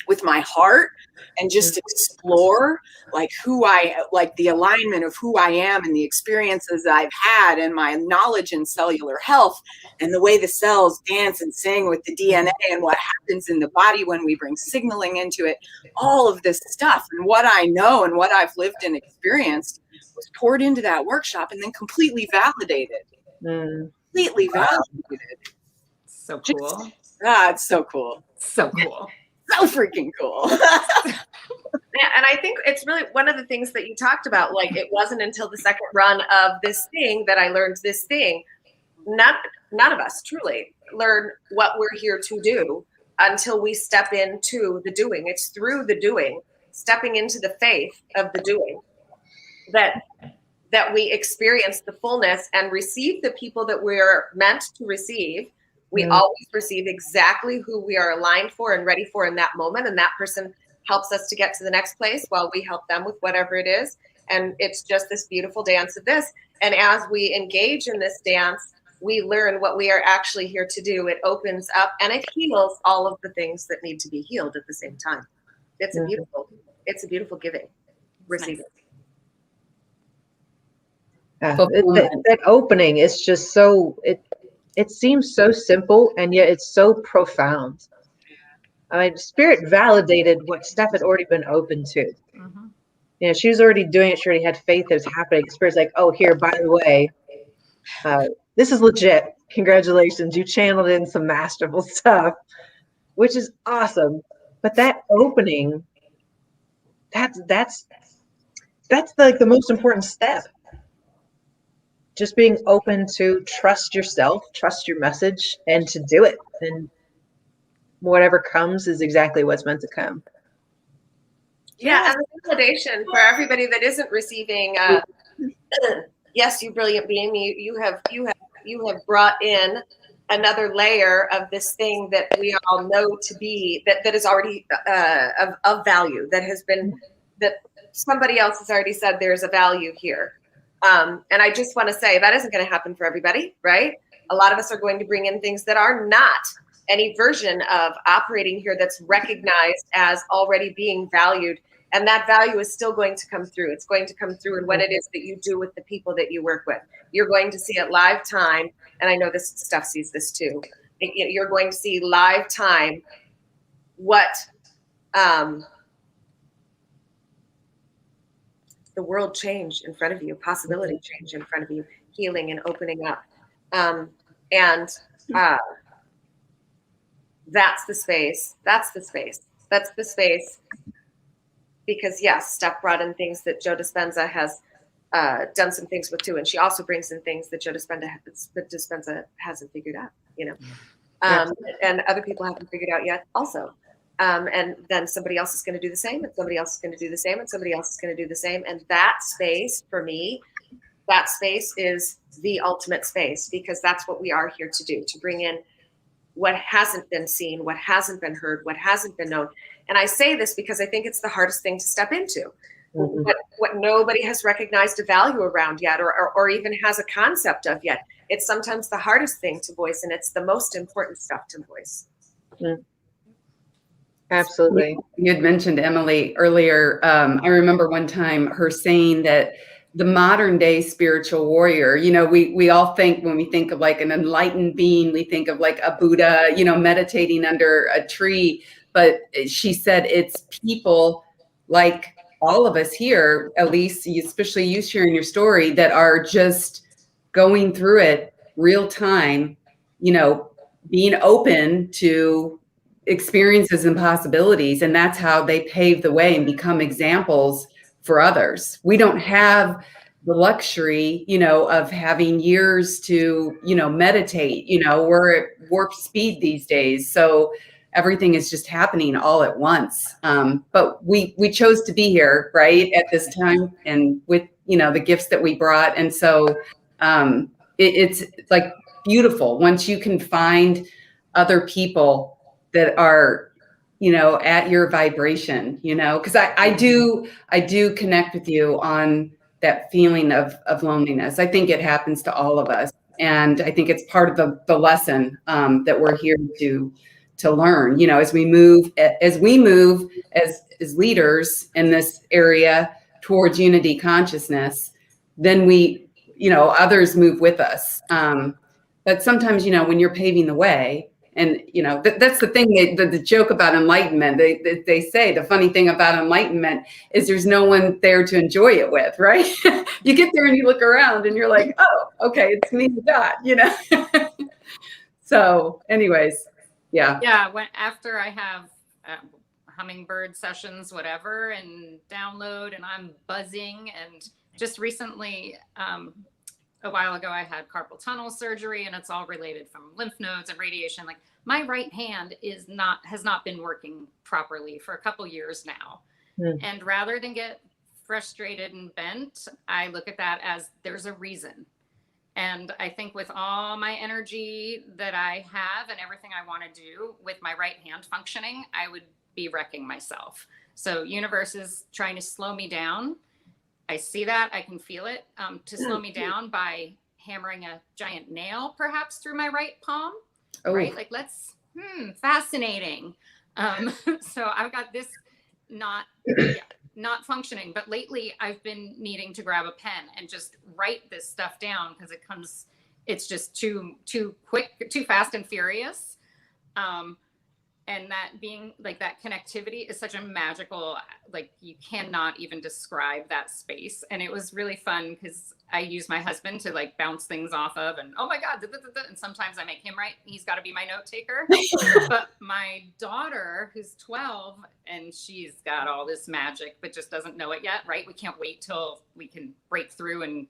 S2: with my heart and just explore like the alignment of who I am and the experiences I've had and my knowledge in cellular health and the way the cells dance and sing with the DNA and what happens in the body when we bring signaling into it, all of this stuff and what I know and what I've lived and experienced was poured into that workshop and then completely validated. Completely validated.
S4: So cool.
S2: It's so cool.
S4: So cool.
S2: So freaking cool.
S5: Yeah, and I think it's really one of the things that you talked about. Like, it wasn't until the second run of this thing that I learned this thing. None of us truly learn what we're here to do until we step into the doing. It's through the doing, stepping into the faith of the doing, that we experience the fullness and receive the people that we're meant to receive. We always receive exactly who we are aligned for and ready for in that moment. And that person helps us to get to the next place while we help them with whatever it is. And it's just this beautiful dance of this. And as we engage in this dance, we learn what we are actually here to do. It opens up and it heals all of the things that need to be healed at the same time. It's a beautiful giving, receiving.
S3: That opening is just so, it seems so simple and yet it's so profound. I mean, Spirit validated what Steph had already been open to. You know, she was already doing it. She already had faith that it was happening. Spirit's like, oh, here, by the way, this is legit. Congratulations. You channeled in some masterful stuff, which is awesome. But that opening, that's like the most important step. Just being open to trust yourself, trust your message, and to do it. And whatever comes is exactly what's meant to come.
S5: Yeah, and the validation for everybody that isn't receiving. Yes, you brilliant being. You have brought in another layer of this thing that we all know to be that is already of value. That somebody else has already said there's a value here. And I just want to say that isn't going to happen for everybody, right? A lot of us are going to bring in things that are not any version of operating here that's recognized as already being valued. And that value is still going to come through. It's going to come through in what it is that you do with the people that you work with. You're going to see it live time. And I know this stuff sees this too. You're going to see live time what the world change in front of you, possibility change in front of you, healing and opening up. And that's the space. That's the space. That's the space. Because yes, Steph brought in things that Joe Dispenza has done some things with too, and she also brings in things that Joe Dispenza hasn't figured out, you know, and other people haven't figured out yet also. And then somebody else is going to do the same, and somebody else is going to do the same, and somebody else is going to do the same. And that space for me, that space is the ultimate space, because that's what we are here to do, to bring in what hasn't been seen, what hasn't been heard, what hasn't been known. And I say this because I think it's the hardest thing to step into. What nobody has recognized a value around yet, or even has a concept of yet. It's sometimes the hardest thing to voice, and it's the most important stuff to voice.
S3: Absolutely.
S1: You had mentioned Emily earlier. I remember one time her saying that the modern day spiritual warrior, you know, we all think, when we think of like an enlightened being, we think of like a Buddha, you know, meditating under a tree. But she said it's people like all of us here, at least, especially you sharing your story, that are just going through it real time, you know, being open to experiences and possibilities. And that's how they pave the way and become examples for others. We don't have the luxury, you know, of having years to, you know, meditate. You know, we're at warp speed these days. So everything is just happening all at once. But we chose to be here, right, at this time, and with, you know, the gifts that we brought. And so it's like beautiful once you can find other people that are, you know, at your vibration, you know, because I do connect with you on that feeling of loneliness. I think it happens to all of us. And I think it's part of the lesson that we're here to learn, you know, as we move as leaders in this area towards unity consciousness, then we, you know, others move with us. But sometimes, you know, when you're paving the way, and, you know, that's the thing, the joke about enlightenment, they say the funny thing about enlightenment is there's no one there to enjoy it with, right? You get there and you look around and you're like, oh, okay, it's me and God, you know? So anyways, yeah.
S4: Yeah, after I have hummingbird sessions, whatever, and download, and I'm buzzing. And just recently, a while ago, I had carpal tunnel surgery, and it's all related from lymph nodes and radiation. Like, my right hand has not been working properly for a couple years now. And rather than get frustrated and bent, I look at that as there's a reason. And I think with all my energy that I have and everything I want to do with my right hand functioning, I would be wrecking myself. So universe is trying to slow me down. I see that, I can feel it, to slow me down by hammering a giant nail perhaps through my right palm, right? Like, fascinating. So I've got this not functioning, but lately I've been needing to grab a pen and just write this stuff down, because it's just too quick, too fast and furious. And that being like, that connectivity is such a magical, like, you cannot even describe that space. And it was really fun because I use my husband to like bounce things off of, and oh my God, and sometimes I make him write. He's got to be my note taker. But my daughter, who's 12, and she's got all this magic, but just doesn't know it yet, right? We can't wait till we can break through and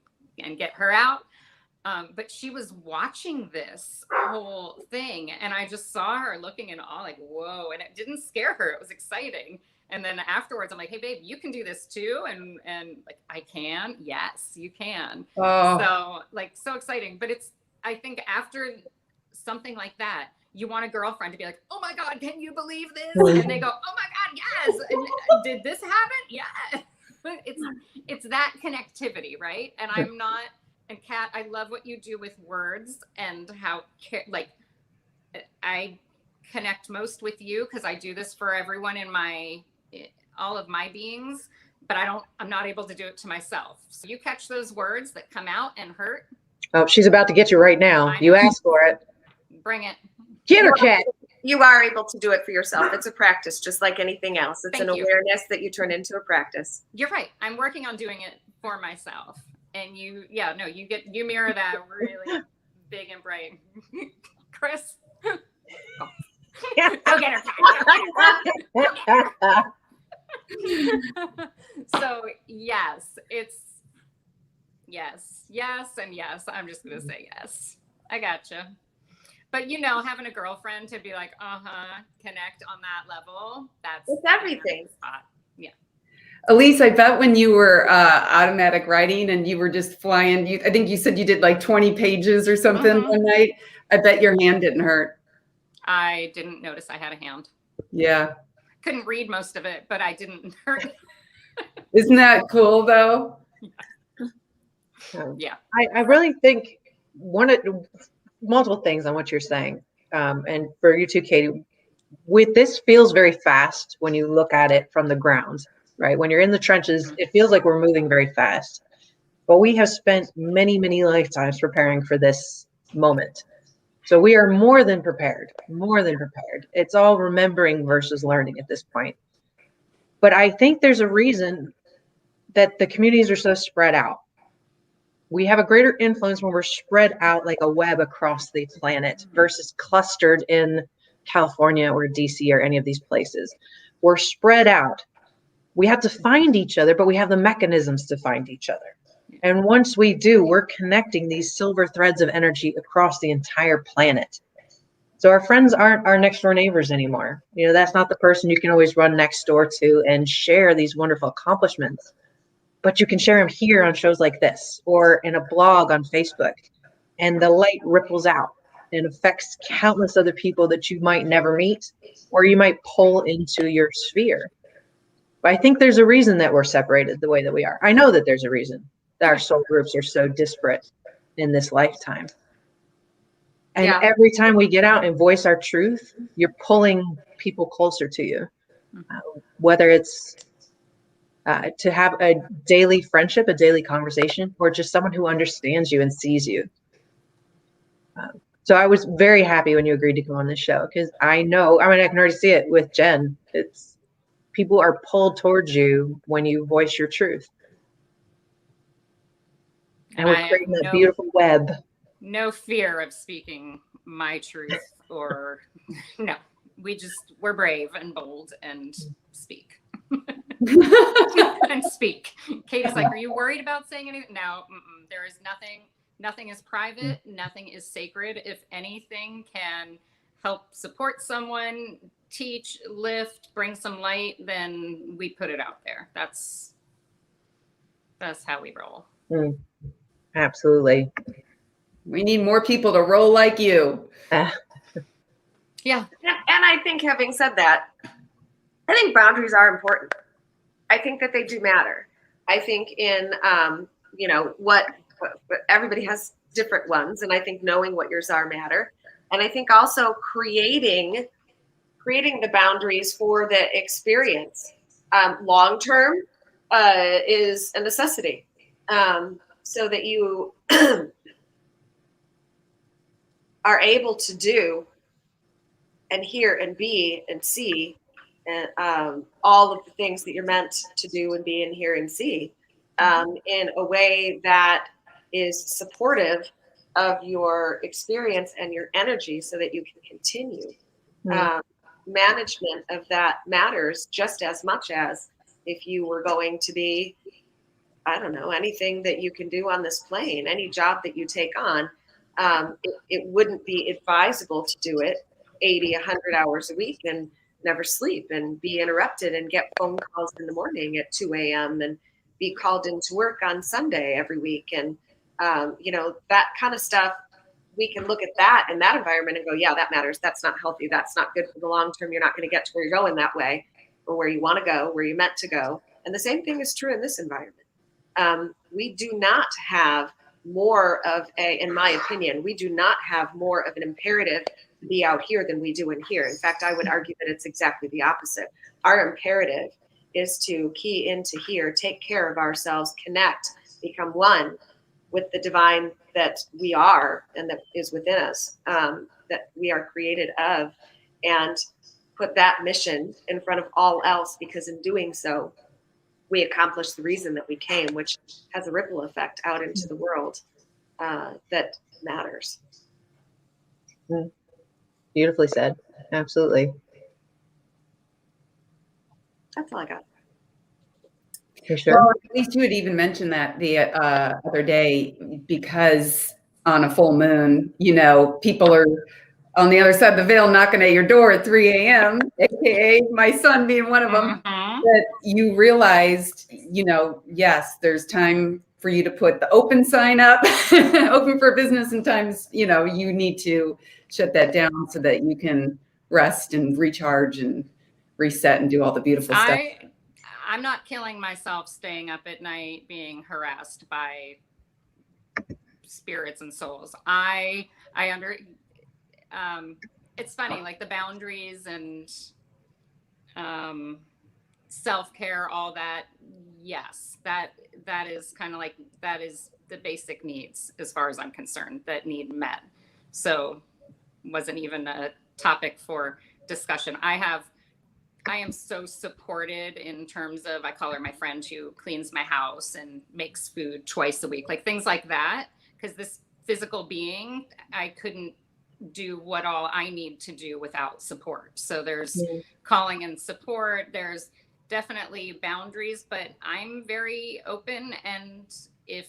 S4: get her out. But she was watching this whole thing, and I just saw her looking in awe, like, whoa, and it didn't scare her. It was exciting. And then afterwards, I'm like, hey, babe, you can do this too. And like, I can. Yes, you can. Oh. So like, so exciting. But I think after something like that, you want a girlfriend to be like, oh my God, can you believe this? And they go, oh my God, yes. And did this happen? Yeah. But it's that connectivity, right? And I'm not. And Kat, I love what you do with words, and how, like, I connect most with you because I do this for everyone in all of my beings, but I'm not able to do it to myself. So you catch those words that come out and hurt.
S3: Oh, she's about to get you right now. You asked for it.
S4: Bring it.
S3: Get her, cat.
S5: You are able to do it for yourself. It's a practice, just like anything else. It's
S4: Thank
S5: an
S4: you.
S5: awareness that you turn into a practice.
S4: You're right. I'm working on doing it for myself. And you mirror that really big and bright. Chris. Oh. Go get her. So yes, it's yes, and yes. I'm just gonna say yes. I gotcha. But having a girlfriend to be like, connect on that level,
S5: it's everything.
S4: Yeah.
S1: Elise, I bet when you were automatic writing and you were just flying, I think you said you did like 20 pages or something one night. I bet your hand didn't hurt.
S4: I didn't notice I had a hand.
S1: Yeah.
S4: Couldn't read most of it, but I didn't hurt.
S1: Isn't that cool though?
S4: Yeah.
S3: I really think multiple things on what you're saying. And for you too, Katie, this feels very fast when you look at it from the ground, right? When you're in the trenches, it feels like we're moving very fast. But we have spent many, many lifetimes preparing for this moment. So we are more than prepared. It's all remembering versus learning at this point. But I think there's a reason that the communities are so spread out. We have a greater influence when we're spread out like a web across the planet versus clustered in California or DC or any of these places. We're spread out. We have to find each other, but we have the mechanisms to find each other. And once we do, we're connecting these silver threads of energy across the entire planet. So our friends aren't our next door neighbors anymore. That's not the person you can always run next door to and share these wonderful accomplishments. But you can share them here on shows like this or in a blog on Facebook. And the light ripples out and affects countless other people that you might never meet or you might pull into your sphere. But I think there's a reason that we're separated the way that we are. I know that there's a reason that our soul groups are so disparate in this lifetime. And every time we get out and voice our truth, you're pulling people closer to you, whether it's to have a daily friendship, a daily conversation, or just someone who understands you and sees you. So I was very happy when you agreed to come on this show because I can already see it with Jen. It's people are pulled towards you when you voice your truth. And we're creating that beautiful web.
S4: No fear of speaking my truth or no, we're brave and bold and speak. And speak. Katie's like, are you worried about saying anything? No, there is nothing is private. Nothing is sacred. If anything can help support someone, teach, lift, bring some light, then we put it out there. That's how we roll.
S3: Absolutely.
S1: We need more people to roll like you.
S4: Yeah.
S5: And I think having said that, I think boundaries are important. I think that they do matter. I think in, what everybody has different ones. And I think knowing what yours are matter. And I think also creating the boundaries for the experience long-term is a necessity so that you are able to do and hear and be and see and all of the things that you're meant to do and be and hear and see in a way that is supportive of your experience and your energy so that you can continue. Management of that matters just as much as if you were going to be, I don't know, anything that you can do on this plane, any job that you take on, it wouldn't be advisable to do it 80, 100 hours a week and never sleep and be interrupted and get phone calls in the morning at 2 a.m. and be called into work on Sunday every week. And, that kind of stuff, we can look at that in that environment and go, yeah, that matters. That's not healthy. That's not good for the long term. You're not going to get to where you're going that way or where you want to go, where you're meant to go. And the same thing is true in this environment. We do not have more of in my opinion, we do not have more of an imperative be out here than we do in here. In fact, I would argue that it's exactly the opposite. Our imperative is to key into here, take care of ourselves, connect, become one with the divine that we are and that is within us, that we are created of, and put that mission in front of all else, because in doing so, we accomplish the reason that we came, which has a ripple effect out into the world that matters.
S3: Beautifully said. Absolutely.
S5: That's all I got.
S3: For sure.
S1: Well, at least you had even mentioned that the other day, because on a full moon, you know, people are on the other side of the veil knocking at your door at 3 a.m., aka my son being one of them, that you realized, you know, yes, there's time for you to put the open sign up, open for business, and times, you know, you need to shut that down so that you can rest and recharge and reset and do all the beautiful stuff.
S4: I'm not killing myself staying up at night being harassed by spirits and souls. It's funny, like the boundaries and self-care, all that. Yes, that is kind of like, that is the basic needs as far as I'm concerned that need met. So wasn't even a topic for discussion. I am so supported in terms of, I call her my friend who cleans my house and makes food twice a week, like things like that. Because this physical being, I couldn't do what all I need to do without support. So there's calling and support. There's definitely boundaries, but I'm very open. And if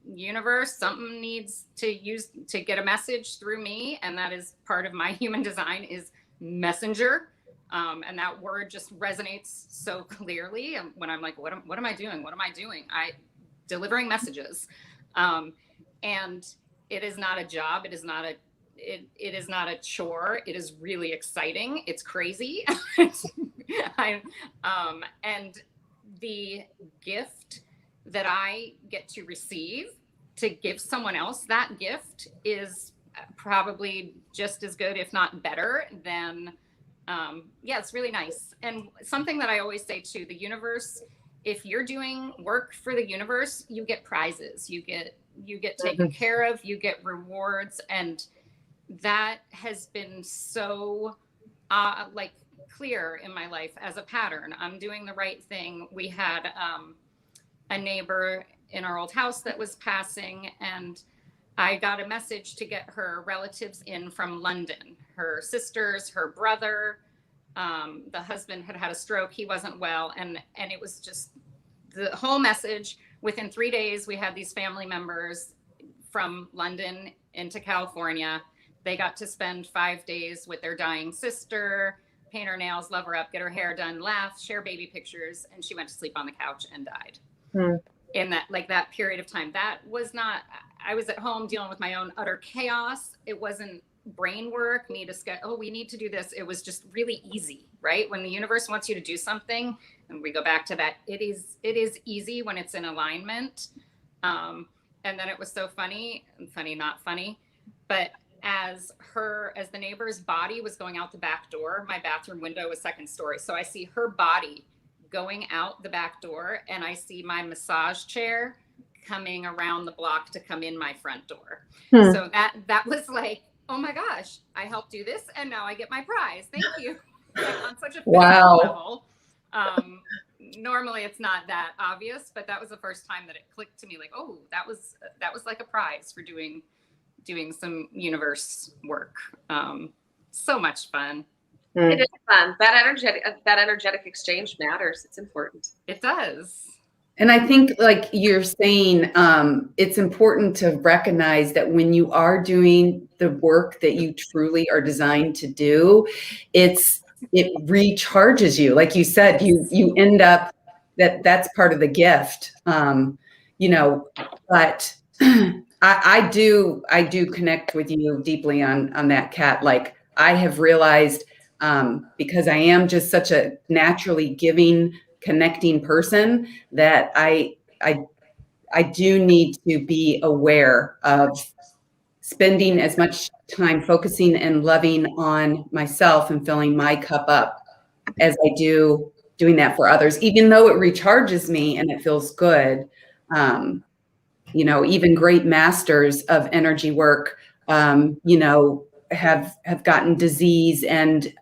S4: universe, something needs to get a message through me, and that is part of my human design is messenger. And that word just resonates so clearly when I'm like, what am I doing? What am I doing? Delivering messages. And it is not a job. It is not a chore. It is really exciting. It's crazy. And the gift that I get to receive to give someone else that gift is probably just as good, if not better than, it's really nice. And something that I always say to the universe, if you're doing work for the universe, you get prizes, you get taken care of, you get rewards. And that has been so like clear in my life as a pattern. I'm doing the right thing. We had a neighbor in our old house that was passing, and I got a message to get her relatives in from London, her sisters, her brother. The husband had a stroke. He wasn't well. And it was just the whole message. Within 3 days, we had these family members from London into California. They got to spend 5 days with their dying sister, paint her nails, love her up, get her hair done, laugh, share baby pictures. And she went to sleep on the couch and died. In that period of time. That was not, I was at home dealing with my own utter chaos. It wasn't brain work, me to we need to do this. It was just really easy, right? When the universe wants you to do something, and we go back to that, it is easy when it's in alignment. And then it was so funny, not funny, but as the neighbor's body was going out the back door, my bathroom window was second story. So I see her body going out the back door, and I see my massage chair coming around the block to come in my front door. So that was like, oh my gosh, I helped do this, and now I get my prize. Thank you. Like, on such a physical level. Normally it's not that obvious, but that was the first time that it clicked to me, like, oh, that was like a prize for doing some universe work. So much fun.
S5: It is fun. That energetic exchange matters. It's important.
S4: It does.
S1: And I think, like you're saying, it's important to recognize that when you are doing the work that you truly are designed to do, it recharges you. Like you said, you end up that's part of the gift. But I do connect with you deeply on that, Kat. Like, I have realized, because I am just such a naturally giving, connecting person, that I do need to be aware of spending as much time focusing and loving on myself and filling my cup up as I do doing that for others, even though it recharges me and it feels good. You know, even great masters of energy work, you know, have gotten disease and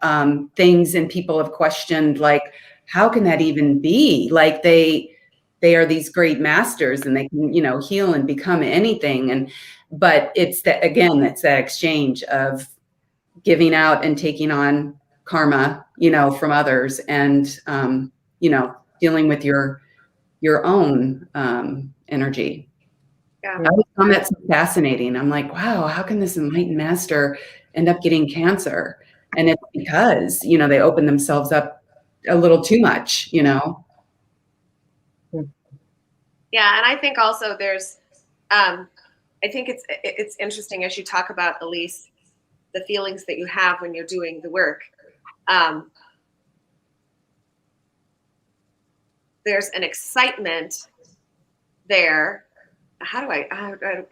S1: things, and people have questioned, like, how can that even be? Like, they are these great masters and they can, you know, heal and become anything. And but it's that, again, it's that exchange of giving out and taking on karma, you know, from others, and you know, dealing with your own energy.
S5: Yeah.
S1: I always found that so fascinating. I'm like, wow, how can this enlightened master end up getting cancer? And it's because, you know, they open themselves up a little too much, you know?
S5: Yeah. And I think also there's, I think it's interesting as you talk about, Elise, the feelings that you have when you're doing the work. There's an excitement there. How do I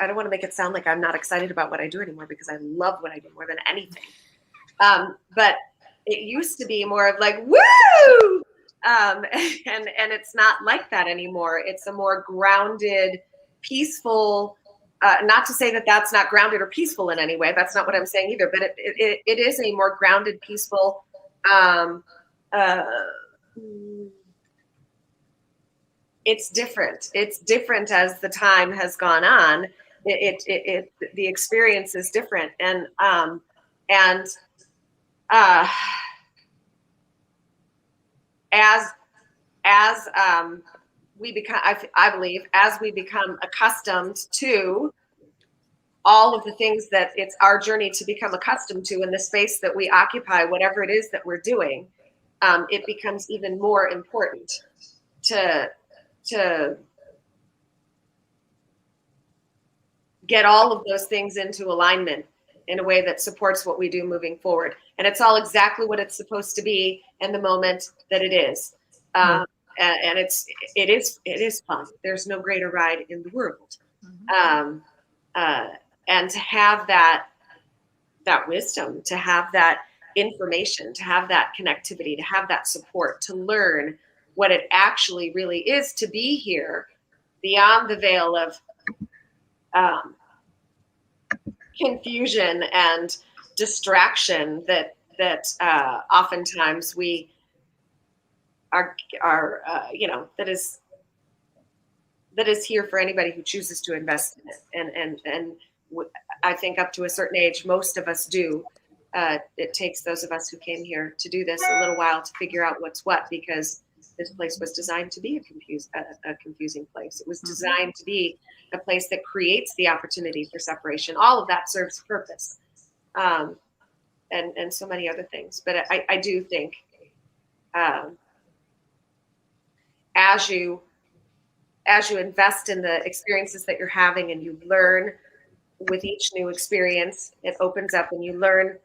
S5: don't want to make it sound like I'm not excited about what I do anymore, because I love what I do more than anything. But it used to be more of like, woo! And it's not like that anymore. It's a more grounded, peaceful, not to say that that's not grounded or peaceful in any way. That's not what I'm saying either, but it is a more grounded, peaceful, it's different. It's different as the time has gone on. The experience is different, and as we become, I believe, as we become accustomed to all of the things that it's our journey to become accustomed to in the space that we occupy, whatever it is that we're doing, it becomes even more important to get all of those things into alignment in a way that supports what we do moving forward. And it's all exactly what it's supposed to be in the moment that it is. And it is fun. There's no greater ride in the world. And to have that wisdom, to have that information, to have that connectivity, to have that support, to learn what it actually really is to be here beyond the veil of confusion and distraction that oftentimes we are you know, that is here for anybody who chooses to invest in it. And I think up to a certain age, most of us do. It takes those of us who came here to do this a little while to figure out what's what, because this place was designed to be a confusing place. It was designed to be a place that creates the opportunity for separation. All of that serves purpose, and so many other things. But I do think as you invest in the experiences that you're having, and you learn with each new experience, it opens up, and you learn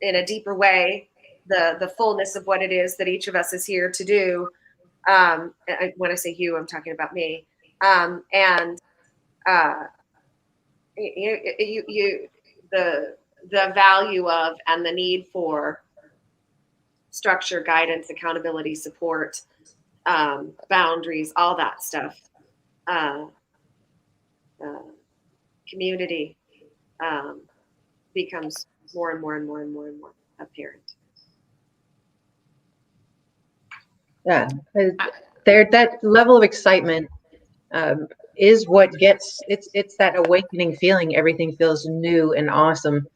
S5: in a deeper way the fullness of what it is that each of us is here to do. When I say you, I'm talking about me. And the value of and the need for structure, guidance, accountability, support, boundaries, all that stuff, community, becomes more and more and more and more and more apparent.
S3: Yeah, that level of excitement is what gets it's that awakening feeling. Everything feels new and awesome.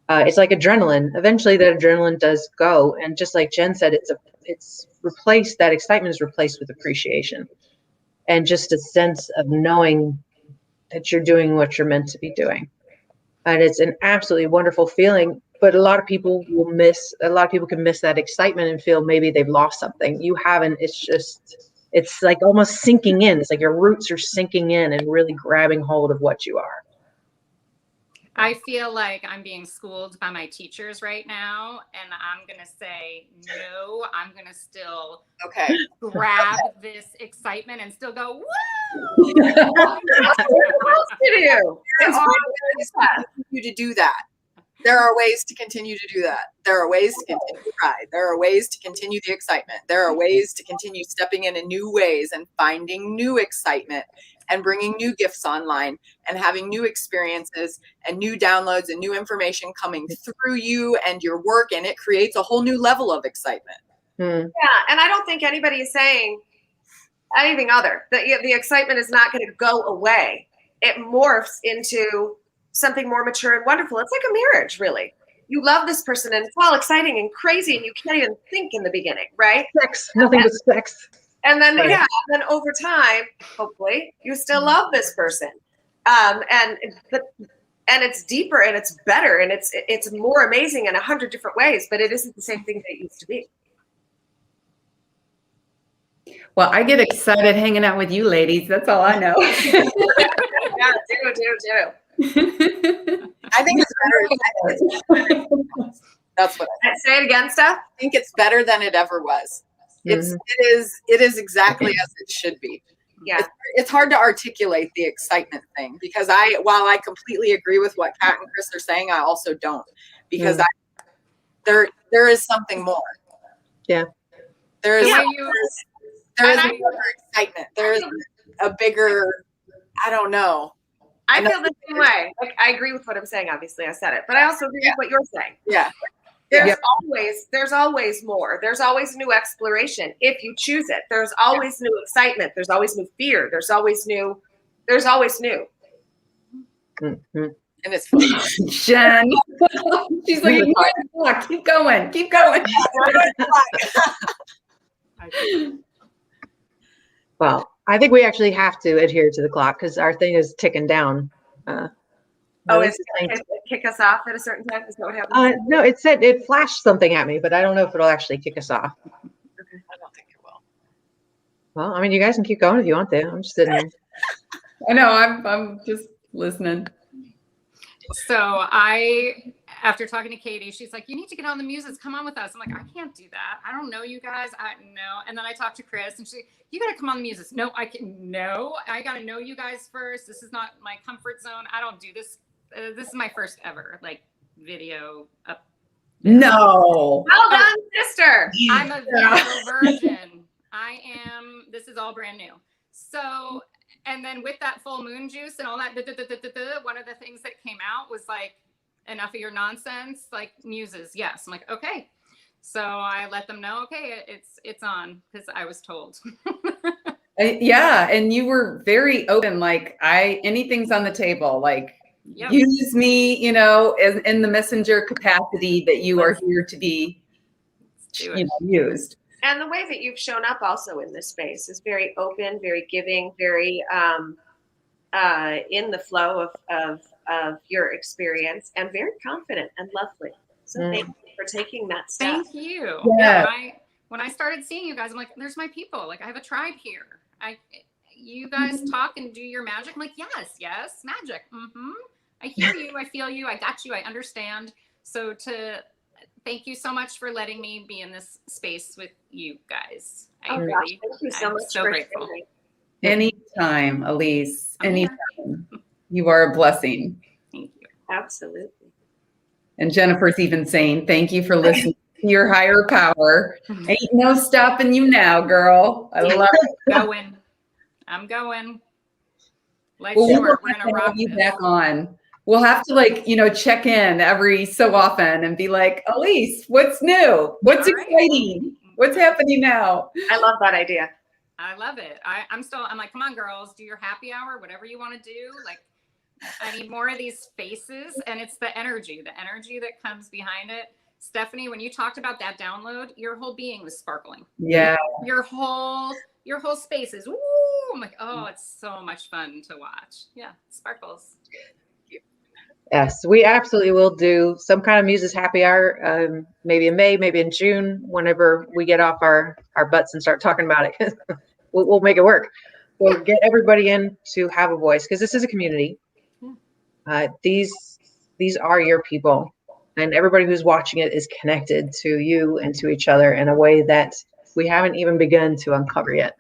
S3: It's like adrenaline. Eventually, that adrenaline does go, and just like Jen said, it's replaced. That excitement is replaced with appreciation, and just a sense of knowing that you're doing what you're meant to be doing. And it's an absolutely wonderful feeling. But a lot of people can miss that excitement and feel maybe they've lost something. You haven't. It's like almost sinking in. It's like your roots are sinking in and really grabbing hold of what you are.
S4: I feel like I'm being schooled by my teachers right now, and I'm going to say, no, I'm going to still
S2: Okay.
S4: grab this excitement and still go, woo!
S5: That's what we're supposed to do.
S2: There are ways to continue to do that. There are ways to continue to do that. There are ways to continue to ride. There are ways to continue the excitement. There are ways to continue stepping in new ways and finding new excitement and bringing new gifts online and having new experiences and new downloads and new information coming through you and your work. And it creates a whole new level of excitement.
S5: Yeah, and I don't think anybody is saying anything other. The excitement is not going to go away. It morphs into something more mature and wonderful. It's like a marriage, really. You love this person and it's all exciting and crazy and you can't even think in the beginning, right?
S3: Sex, nothing but sex.
S5: And then,
S3: Right.
S5: yeah, then over time, hopefully, you still love this person. And it's deeper and it's better and it's more amazing in 100 different ways, but it isn't the same thing that it used to be.
S1: Well, I get excited hanging out with you ladies. That's all I know.
S5: Yeah, do.
S2: I think it's better. That's what I
S5: Say it again, Steph.
S2: think. It's better than it ever was. It is exactly as it should be.
S5: Yeah.
S2: It's hard to articulate the excitement thing because while I completely agree with what Kat and Chris are saying, I also don't because there is something more.
S3: Yeah.
S2: There is
S4: The way
S2: there is a bigger excitement. There is a bigger, I don't know.
S5: I feel the same way. Like I agree with what I'm saying. Obviously, I said it, but I also agree with what you're saying.
S2: Yeah.
S5: There's always more. There's always new exploration if you choose it. There's always new excitement. There's always new fear. There's always new.
S3: Mhm.
S2: And it's fun.
S1: Jen, she's like, keep going.
S3: Well, I think we actually have to adhere to the clock because our thing is ticking down.
S5: It's kick us off at a certain time. Is that what happens?
S3: No, it said it flashed something at me, but I don't know if it'll actually kick us off.
S2: I don't think it will.
S3: Well, I mean, you guys can keep going if you want to. I'm just sitting here.
S1: I know. I'm just listening.
S4: So after talking to Katie, she's like, you need to get on the Muses. Come on with us. I'm like, I can't do that. I don't know you guys. I know. And then I talked to Chris and she's like, you got to come on the Muses. No, I got to know you guys first. This is not my comfort zone. I don't do this. This is my first ever video up.
S1: No.
S5: Well done, sister.
S4: I'm a video virgin. This is all brand new. So, and then with that full moon juice and all that, one of the things that came out was like, enough of your nonsense, like Muses. Yes. I'm like, okay. So I let them know, okay, it's on because I was told.
S1: Yeah. And you were very open. Like anything's on the table. Like use me, in the messenger capacity that you are here to be used.
S5: And the way that you've shown up also in this space is very open, very giving, very in the flow of your experience and very confident and lovely. So thank you for taking that step.
S4: Thank you.
S1: Yeah.
S4: When I started seeing you guys, I'm like, there's my people. Like I have a tribe here. You guys talk and do your magic. I'm like, yes, magic. I hear you. I feel you. I got you. I understand. So thank you so much for letting me be in this space with you guys.
S5: Thank you so much.
S4: So grateful.
S1: Anytime, Elise. Anytime. You are a blessing.
S4: Thank you.
S5: Absolutely.
S1: And Jennifer's even saying, thank you for listening to your higher power. Ain't no stopping you now, girl. I love it.
S4: I'm going. Life's
S1: Well,
S4: short. We're going to rock
S1: you
S4: this.
S1: back on. We'll have to check in every so often and be like, Elise, what's new? What's exciting? What's happening now?
S5: I love that idea.
S4: I love it. I'm like, come on, girls, do your happy hour, whatever you want to do. Like, I need more of these faces, and it's the energy that comes behind it. Stephanie, when you talked about that download, your whole being was sparkling.
S1: Yeah.
S4: Your whole space is, woo! I'm like, oh, it's so much fun to watch. Yeah, sparkles.
S3: Yes, we absolutely will do some kind of Muses happy hour, maybe in May, maybe in June, whenever we get off our butts and start talking about it. We'll make it work. We'll get everybody in to have a voice because this is a community. These these are your people, and everybody who's watching it is connected to you and to each other in a way that we haven't even begun to uncover yet.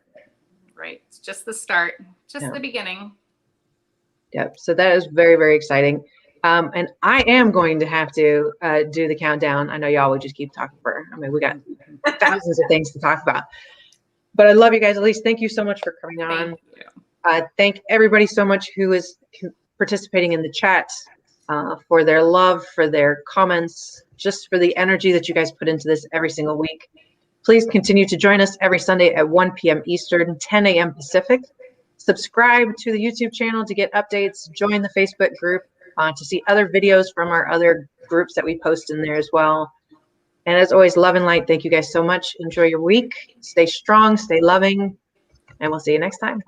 S4: Right. It's just the start, just
S3: Yeah.
S4: the beginning.
S3: Yep. So that is very, very exciting. And I am going to have to do the countdown. I know y'all would just keep talking we got thousands of things to talk about. But I love you guys. Elise, thank you so much for coming on.
S4: Thank you.
S3: Thank everybody so much who is participating in the chat, for their love, for their comments, just for the energy that you guys put into this every single week. Please continue to join us every Sunday at 1 p.m. Eastern, 10 a.m. Pacific. Subscribe to the YouTube channel to get updates. Join the Facebook group to see other videos from our other groups that we post in there as well. And as always, love and light. Thank you guys so much. Enjoy your week. Stay strong, stay loving, and we'll see you next time.